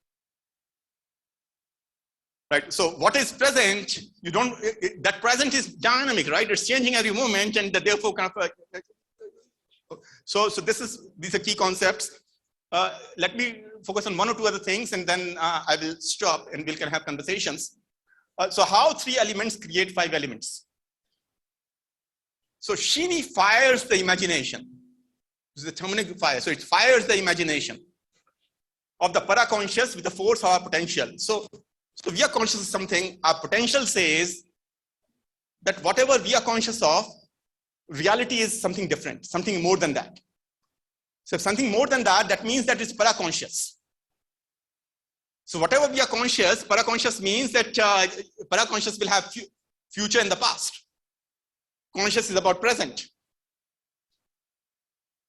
Right. So what is present? You don't. That present is dynamic, right? It's changing every moment, and therefore kind of. So these are key concepts. Let me focus on one or two other things, and then I will stop, and we can have conversations. So how 3 elements create 5 elements? So Shini fires the imagination. This is the thermonic fire. So it fires the imagination of the paraconscious with the force of our potential. So we are conscious of something. Our potential says that whatever we are conscious of, reality is something different, something more than that. So if something more than that, that means that it's paraconscious. So whatever we are conscious, paraconscious means that paraconscious will have future and the past. Conscious is about present.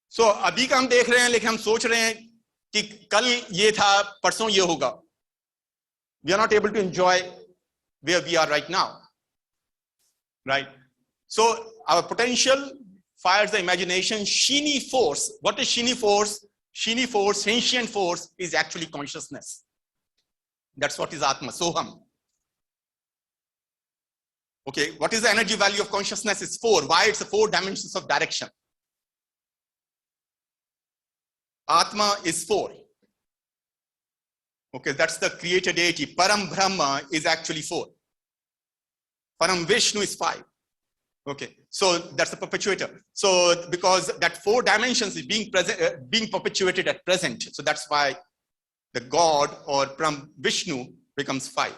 So अभी का हम देख रहे हैं, लेकिन हम सोच रहे हैं कि कल ये था, परसों ये होगा. We are not able to enjoy where we are right now, right? So our potential fires the imagination. Shini force. What is Shini force? Shini force, sentient force, is actually consciousness. That's what is Atma, Soham. Okay, what is the energy value of consciousness? It's 4. Why? It's the 4 dimensions of direction. Atma is 4. Okay, that's the creator deity. Param Brahma is actually 4. Param Vishnu is 5. Okay, so that's the perpetuator. So because that 4 dimensions is being perpetuated at present, so that's why the God or Param Vishnu becomes 5.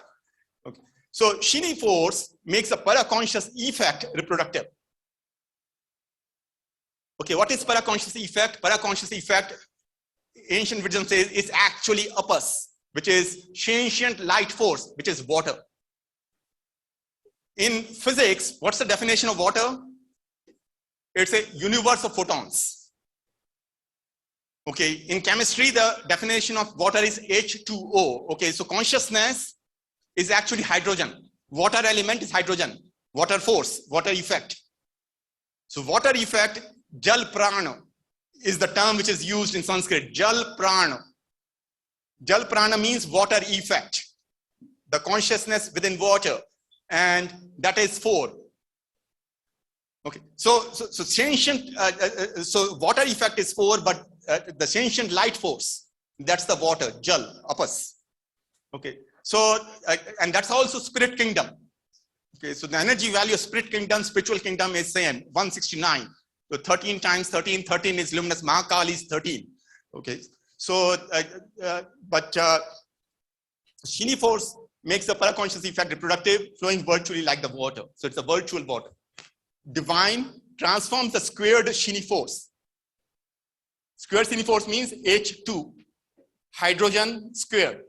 Okay, so Shini force makes a paraconscious effect reproductive. Okay, what is paraconscious effect? Paraconscious effect, ancient wisdom says, is actually apus, which is sentient light force, which is water. In physics, what's the definition of water? It's a universe of photons. Okay, in chemistry, the definition of water is H2O. Okay, so consciousness is actually hydrogen. Water element is hydrogen. Water force, water effect. So water effect, Jal Prana, is the term which is used in Sanskrit. Jal Prana. Jal Prana means water effect. The consciousness within water. And that is 4. Okay, so sentient, so water effect is 4, but the sentient light force, that's the water, Jal, apus. Okay, so and that's also spirit kingdom. Okay, so the energy value of spirit kingdom, spiritual kingdom is same, 169. So 13 times 13, 13 is luminous. Mahakal is 13. Okay, so but Shini force makes the paraconscious effect reproductive, flowing virtually like the water. So it's a virtual water. Divine transforms the squared Shini force. Squared Shini force means H2, hydrogen squared.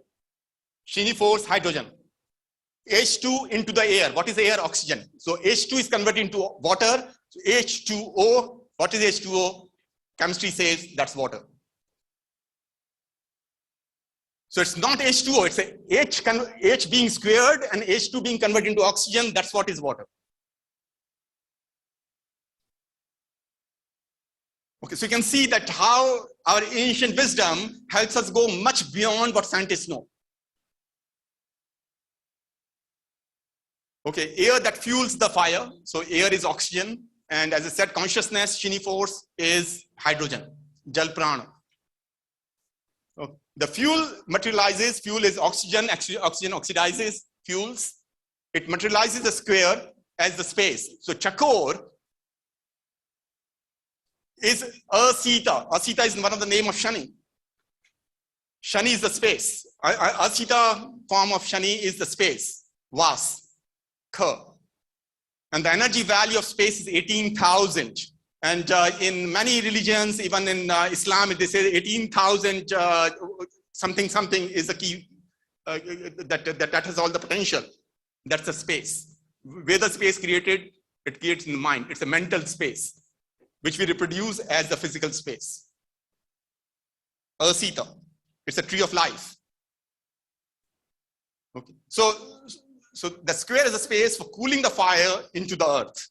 Shini force, hydrogen. H2 into the air. What is the air? Oxygen. So H2 is converted into water. So H2O. What is H2O? Chemistry says that's water. So it's not H2O, it's a H being squared and H2 being converted into oxygen. That's what is water. Okay, so you can see that how our ancient wisdom helps us go much beyond what scientists know. Okay, air that fuels the fire. So air is oxygen. And as I said, consciousness, Shini force is hydrogen, Jal Prana. Okay. The fuel materializes, fuel is oxygen, oxygen oxidizes, fuels. It materializes the square as the space. So Chakor is Asita. Asita is one of the name of Shani. Shani is the space. Asita form of Shani is the space. Vas, Ka. And the energy value of space is 18,000. And in many religions, even in Islam, they say 18,000 something is the key that has all the potential. That's the space. Where the space created, it creates in the mind. It's a mental space, which we reproduce as the physical space. Asita, it's a tree of life. Okay. So the square is a space for cooling the fire into the earth.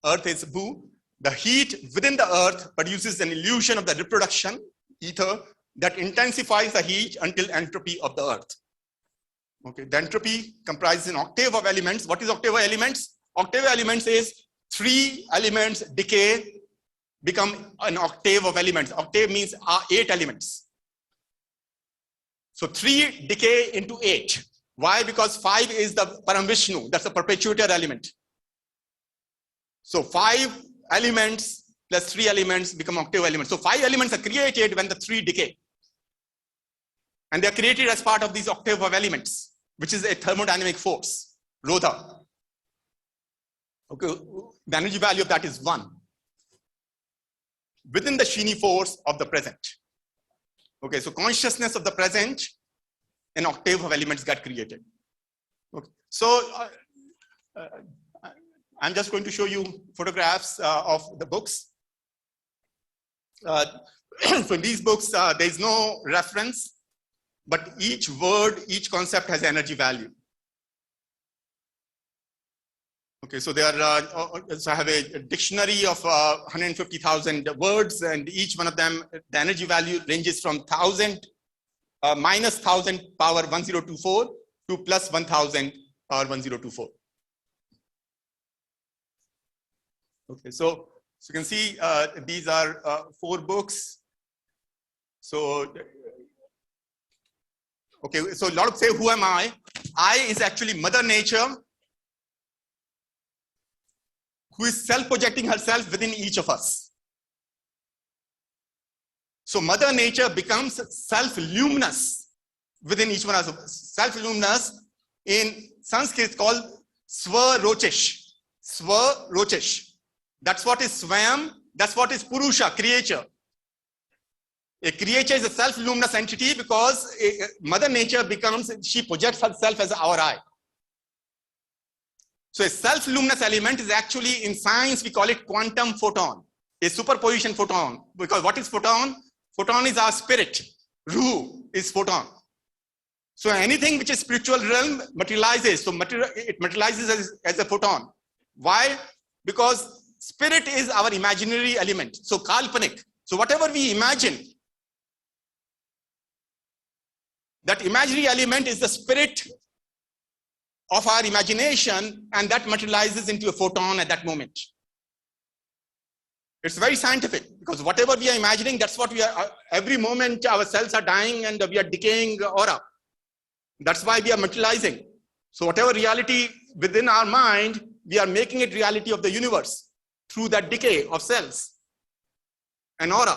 Earth is Bu. The heat within the earth produces an illusion of the reproduction, ether, that intensifies the heat until entropy of the earth. Okay, the entropy comprises an octave of elements. What is octave of elements? Octave of elements is 3 elements decay, become an octave of elements. Octave means 8 elements. So 3 decay into 8. Why? Because 5 is the Paramvishnu, that's a perpetuator element. So 5 elements plus 3 elements become octave elements. So 5 elements are created when the 3 decay. And they are created as part of these octave of elements, which is a thermodynamic force, Rodha. Okay, the energy value of that is 1. Within the Shini force of the present. Okay, so consciousness of the present, an octave of elements got created. Okay, so I'm just going to show you photographs of the books. So in these books, there is no reference, but each word, each concept has energy value. Okay, so there are, so I have a dictionary of 150,000 words, and each one of them, the energy value ranges from 1,000, minus 1,000 power 1024 to plus 1,000 power 1024. Okay, so you can see these are 4 books. So, okay, so a lot of say, who am I? I is actually Mother Nature, who is self-projecting herself within each of us. So Mother Nature becomes self-luminous within each one of us. Self-luminous in Sanskrit called Swarochish. Swarochish. That's what is Swayam, that's what is Purusha, creature. A creature is a self-luminous entity because Mother Nature becomes, she projects herself as our I. So a self-luminous element is actually, in science, we call it quantum photon, a superposition photon. Because what is photon? Photon is our spirit. Ruh is photon. So anything which is spiritual realm materializes. So it materializes as a photon. Why? Because spirit is our imaginary element. So kalpanik. So whatever we imagine, that imaginary element is the spirit of our imagination, and that materializes into a photon at that moment. It's very scientific because whatever we are imagining, that's what we are, every moment our cells are dying and we are decaying aura. That's why we are materializing. So whatever reality within our mind, we are making it reality of the universe through that decay of cells and aura.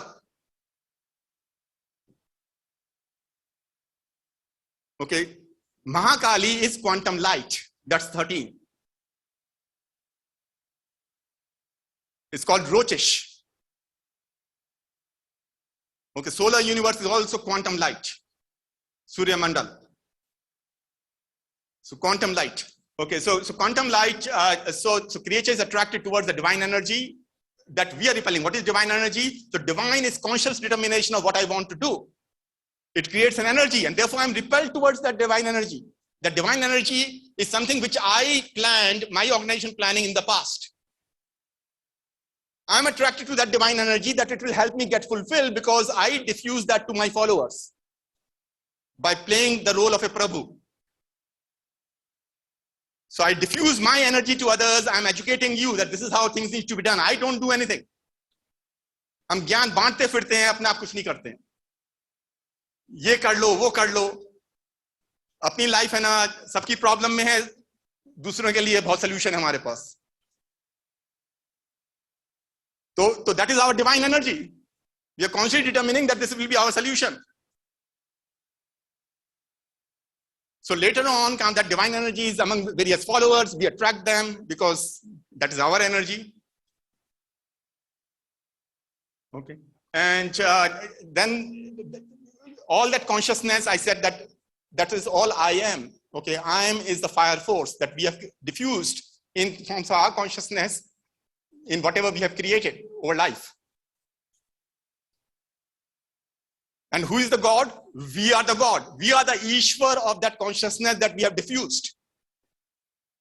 Okay. Mahakali is quantum light. That's 13. It's called Rochish. Okay, solar universe is also quantum light. Surya Mandal. So quantum light. Okay, so quantum light, so creature is attracted towards the divine energy that we are repelling. What is divine energy? So divine is conscious determination of what I want to do. It creates an energy, and therefore I'm repelled towards that divine energy. That divine energy is something which I planned, my organization planning in the past. I'm attracted to that divine energy, that it will help me get fulfilled because I diffuse that to my followers by playing the role of a Prabhu. So I diffuse my energy to others. I'm educating you that this is how things need to be done. I don't do anything. हम ज्ञान बांटते फिरते हैं, अपने आप कुछ नहीं करते हैं. ये कर लो, वो कर लो. अपनी लाइफ है ना, सबकी प्रॉब्लम में है, दूसरों के लिए बहुत सोल्यूशन है हमारे पास. So that is our divine energy. We are consciously determining that this will be our solution. So later on, that divine energy is among various followers. We attract them because that is our energy. Okay. And then all that consciousness, I said that is all I am. Okay. I am is the fire force that we have diffused in terms of our consciousness in whatever we have created over life. And who is the God? We are the God. We are the Ishwar of that consciousness that we have diffused.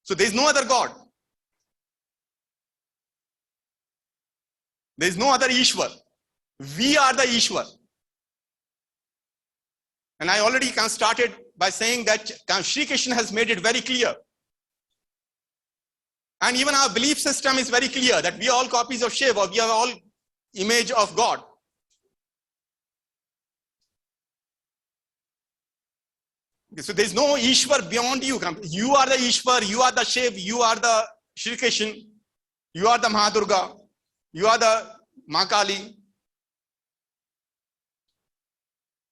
So there is no other God. There is no other Ishwar. We are the Ishwar. And I already started by saying that Sri Krishna has made it very clear. And even our belief system is very clear that we are all copies of Shiva, we are all image of God. Okay, so there is no Ishwar beyond you. You are the Ishwar, you are the Shiv, you are the Shri Krishna, you are the Mahadurga, you are the Mahakali.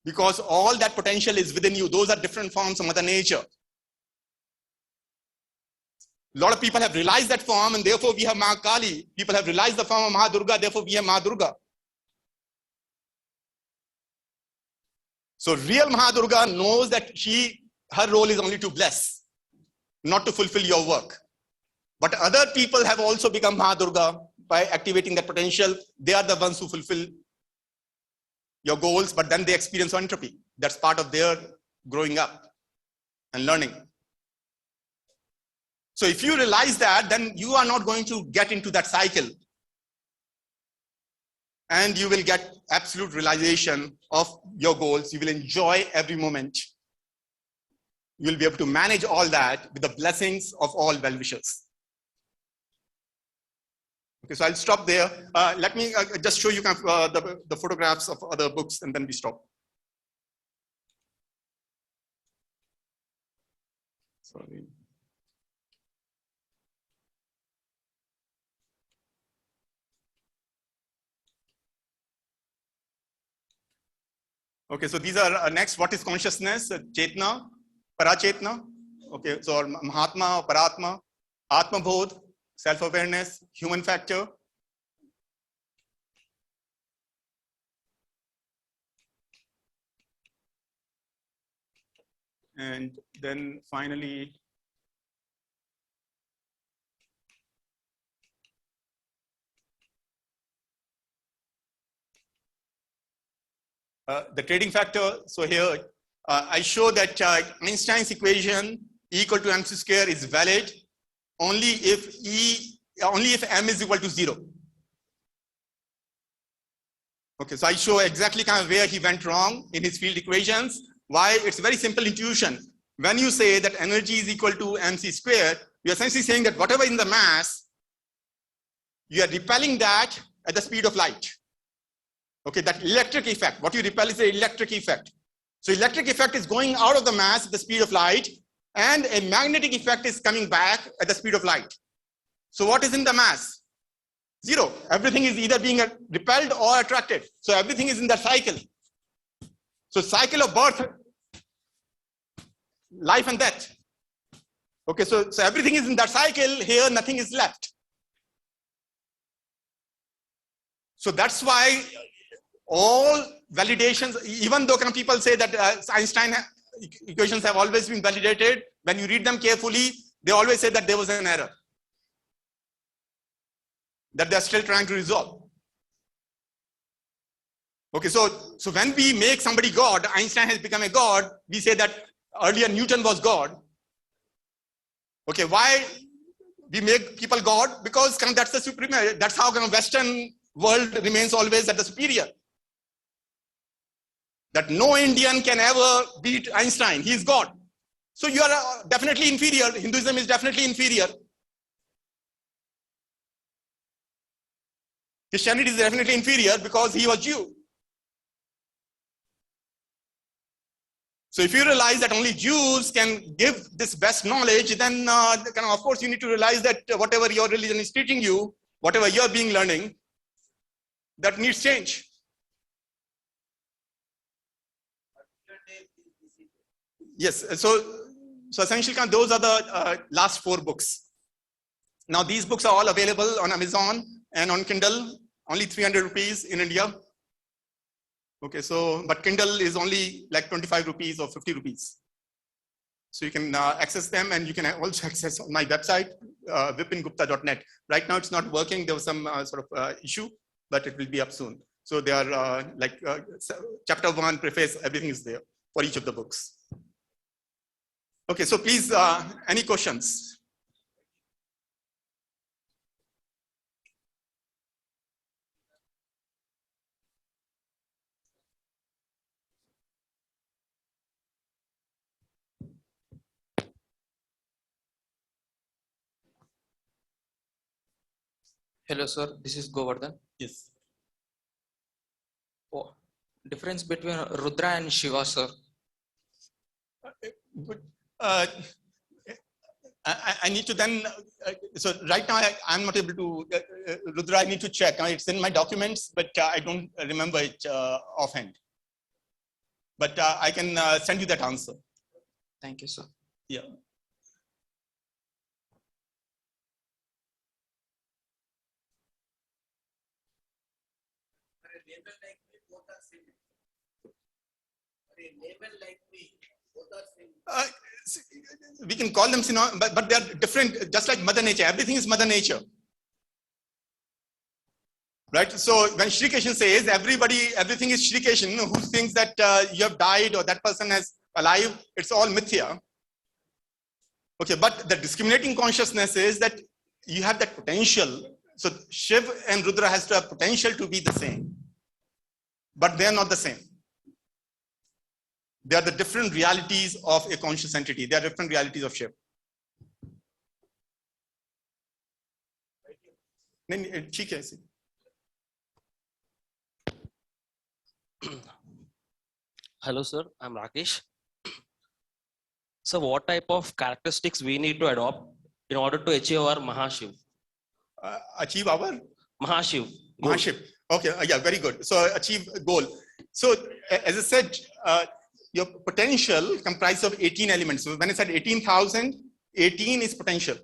Because all that potential is within you. Those are different forms of Mother Nature. A lot of people have realized that form, and therefore we have Mahakali. People have realized the form of Mahadurga, therefore we have Mahadurga. So real Mahadurga knows that her role is only to bless, not to fulfill your work. But other people have also become Mahadurga by activating that potential. They are the ones who fulfill your goals, but then they experience entropy. That's part of their growing up and learning. So if you realize that, then you are not going to get into that cycle. And you will get absolute realization of your goals. You will enjoy every moment. You will be able to manage all that with the blessings of all well-wishers. Okay, so I'll stop there. Let me just show you the photographs of other books, and then we stop. Sorry. Okay, so these are next. What is consciousness? Chetna, Parachetna. Okay, so Mahatma, Paratma, Atma Bodh, self-awareness, human factor. And then finally, the trading factor. So here, I show that Einstein's equation E equal to mc square is valid only if m is equal to 0. Okay, so I show exactly where he went wrong in his field equations. Why? It's very simple intuition. When you say that energy is equal to mc square, you're essentially saying that whatever in the mass, you are repelling that at the speed of light. Okay, that electric effect. What you repel is the electric effect. So electric effect is going out of the mass at the speed of light, and a magnetic effect is coming back at the speed of light. So what is in the mass? 0. Everything is either being repelled or attracted. So everything is in that cycle. So cycle of birth, life and death. Okay, so everything is in that cycle. Here, nothing is left. So that's why all validations, even though people say that Einstein equations have always been validated, when you read them carefully, they always say that there was an error, that they're still trying to resolve. Okay, so when we make somebody God, Einstein has become a God, we say that earlier Newton was God. Okay, why we make people God? Because that's the superior. That's how Western world remains always at the superior. That no Indian can ever beat Einstein. He is God. So you are definitely inferior. Hinduism is definitely inferior. Christianity is definitely inferior because he was Jew. So if you realize that only Jews can give this best knowledge, then of course you need to realize that whatever your religion is teaching you, whatever you're being learning, that needs change. Yes, so essentially those are the last 4 books. Now these books are all available on Amazon and on Kindle, only 300 rupees in India. Okay, so, but Kindle is only like 25 rupees or 50 rupees. So you can access them, and you can also access on my website, vipingupta.net. Right now it's not working. There was some sort of issue, but it will be up soon. So they are chapter 1, preface, everything is there for each of the books. Okay, so please, any questions? Hello, sir. This is Govardhan. Yes. Oh, difference between Rudra and Shiva, sir. I need to then, so right now I'm not able to, Rudra, I need to check. It's in my documents, but I don't remember it offhand. But I can send you that answer. Thank you, sir. Yeah. We can call them synonymous, but they are different, just like Mother Nature. Everything is Mother Nature. Right? So when Shri Krishna says everything is Shri Krishna, who thinks that you have died or that person is alive, it's all mithya. Okay, but the discriminating consciousness is that you have that potential. So Shiv and Rudra has to have potential to be the same, but they are not the same. They are the different realities of a conscious entity. They are different realities of Shiv. Hello, sir. I'm Rakesh. So, what type of characteristics we need to adopt in order to achieve our Mahashiv? Achieve our? Mahashiv. Mahashiv. Okay, yeah, very good. So, achieve goal. So, as I said, your potential comprises of 18 elements. So, when I said 18,000, 18 is potential.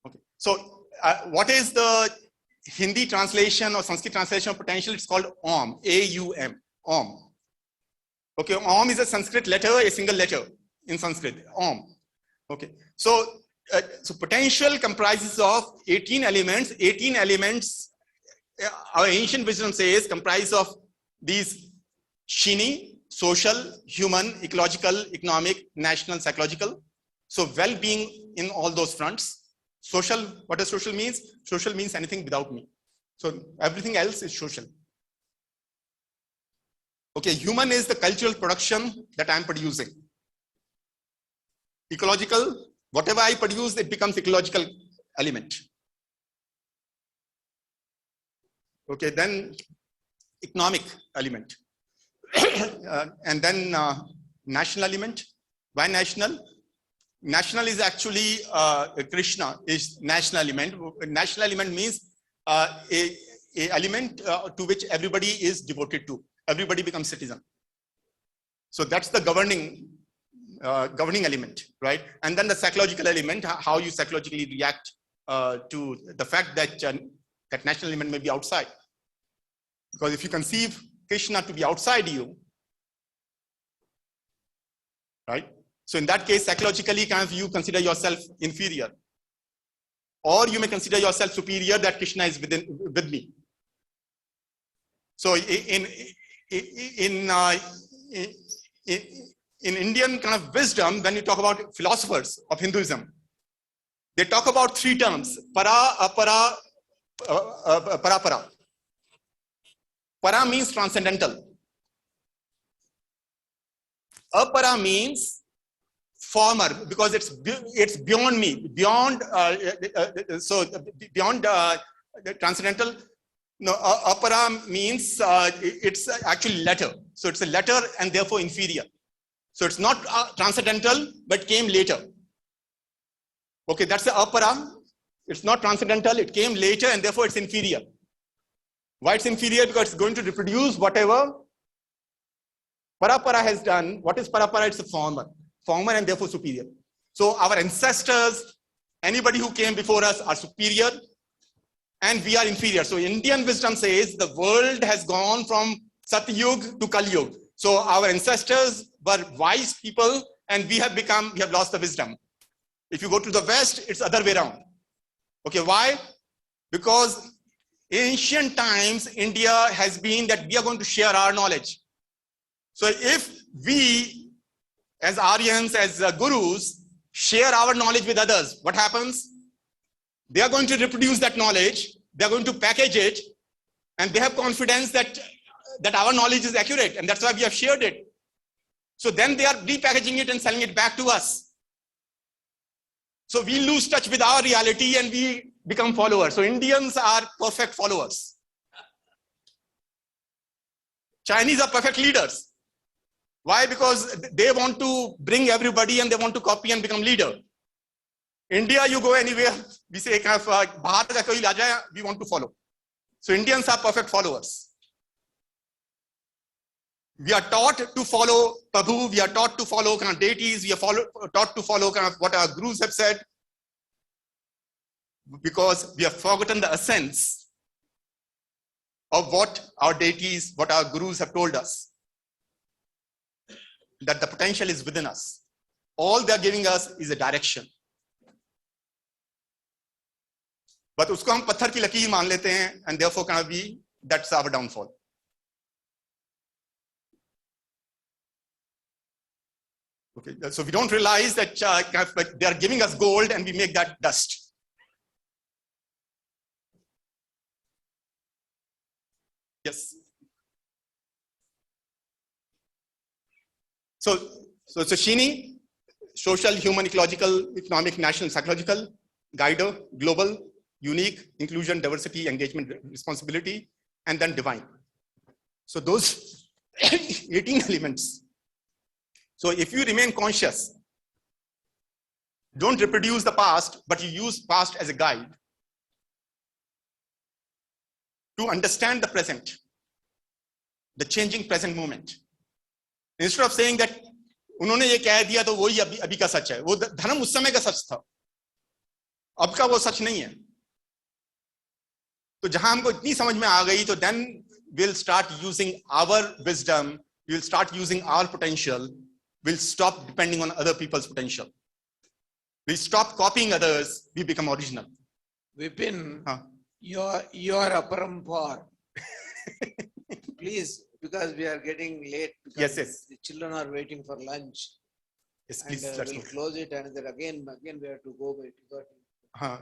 Okay. So, what is the Hindi translation or Sanskrit translation of potential? It's called Om, A-U-M, Om. Okay, Om is a Sanskrit letter, a single letter in Sanskrit, Om. Okay, so potential comprises of 18 elements. 18 elements, our ancient wisdom says, comprise of these Shini, social, human, ecological, economic, national, psychological. So well-being in all those fronts. Social, what does social means? Social means anything without me. So everything else is social. Okay, human is the cultural production that I'm producing. Ecological, whatever I produce, it becomes ecological element. Okay, then economic element. And then national element. Why national? National is actually Krishna is national element. National element means a element to which everybody is devoted to. Everybody becomes citizen. So that's the governing element, right? And then the psychological element, how you psychologically react to the fact that that national element may be outside. Because if you conceive Krishna to be outside you, right? So in that case, psychologically, you consider yourself inferior, or you may consider yourself superior, that Krishna is with me. So in, in Indian kind of wisdom, when you talk about philosophers of Hinduism, they talk about three terms: para, apara, parapara. Para means transcendental. Apara means former, because it's beyond me, beyond beyond the transcendental. No, apara means it's actually letter. So it's a letter and therefore inferior. So it's not transcendental, but came later. Okay, that's the apara. It's not transcendental, it came later and therefore it's inferior. Why it's inferior? Because it's going to reproduce whatever Parapara has done. What is Parapara? It's a former and therefore superior. So our ancestors, anybody who came before us are superior and we are inferior. So Indian wisdom says the world has gone from Satyug to Kali Yuga. So our ancestors were wise people and we have lost the wisdom. If you go to the West, it's other way around. Okay, why? Because ancient times, India has been that we are going to share our knowledge. So if we, as Aryans, as gurus, share our knowledge with others, what happens? They are going to reproduce that knowledge, they are going to package it, and they have confidence that our knowledge is accurate, and that's why we have shared it. So then they are repackaging it and selling it back to us. So we lose touch with our reality and we become followers. So Indians are perfect followers. Chinese are perfect leaders. Why? Because they want to bring everybody and they want to copy and become leader. India, you go anywhere, we say, we want to follow. So Indians are perfect followers. We are taught to follow Prabhu, we are taught to follow kind of deities, we are taught to follow kind of what our gurus have said, because we have forgotten the essence of what our deities, what our gurus have told us. That the potential is within us. All they are giving us is a direction. But usko hum patthar ki lakeer maan lete hain, and therefore kind of that's our downfall. Okay, so we don't realize that they are giving us gold and we make that dust. Yes. So Shini, social, human, ecological, economic, national, psychological, guider, global, unique, inclusion, diversity, engagement, responsibility, and then divine. So those 18 elements. So if you remain conscious, don't reproduce the past, but you use past as a guide to understand the present, the changing present moment. Instead of saying that उन्होंने ये कह दिया तो वही अभी का सच है, वो धर्म उस समय का सच था, अब का वो सच नहीं है. तो जहां हमको इतनी समझ में आ गई, तो then we'll start using our wisdom, we'll start using our potential, we'll stop depending on other people's potential. We stop copying others, we become original. Vipin, you are aparampar. Please, because we are getting late. Yes, yes. The children are waiting for lunch. Yes, please. And Let's we'll go. close it, and then again we have to go.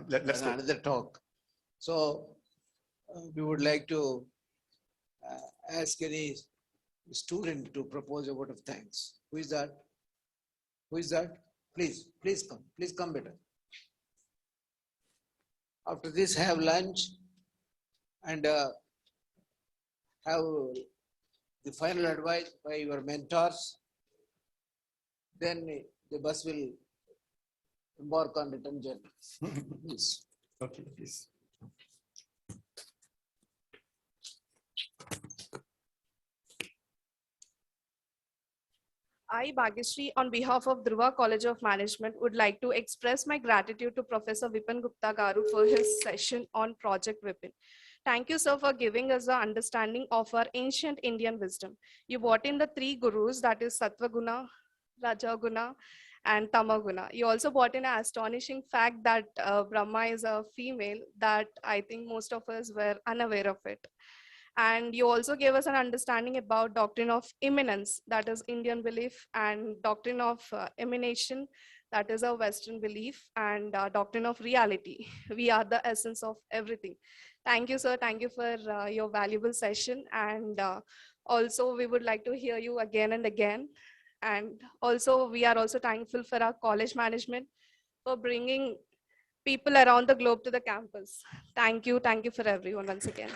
Let's go. Another talk. So we would like to ask any student to propose a vote of thanks. Who is that? Who is that? Please come. Please come better. After this, have lunch and have the final advice by your mentors. Then the bus will embark on return journey. Please. Okay, please. I, Bhagyashree, on behalf of Dhruva College of Management, would like to express my gratitude to Professor Vipin Gupta Garu for his session on Project Vipin. Thank you, sir, for giving us the understanding of our ancient Indian wisdom. You brought in the three gurus, that is Sattva-guna, Raja-guna, and Tamaguna. You also brought in an astonishing fact that Brahma is a female that I think most of us were unaware of it. And you also gave us an understanding about doctrine of immanence, that is Indian belief, and doctrine of emanation, that is a Western belief, and doctrine of reality. We are the essence of everything. Thank you, sir. Thank you for your valuable session. And also, we would like to hear you again and again. And also, we are also thankful for our college management for bringing people around the globe to the campus. Thank you. Thank you for everyone once again.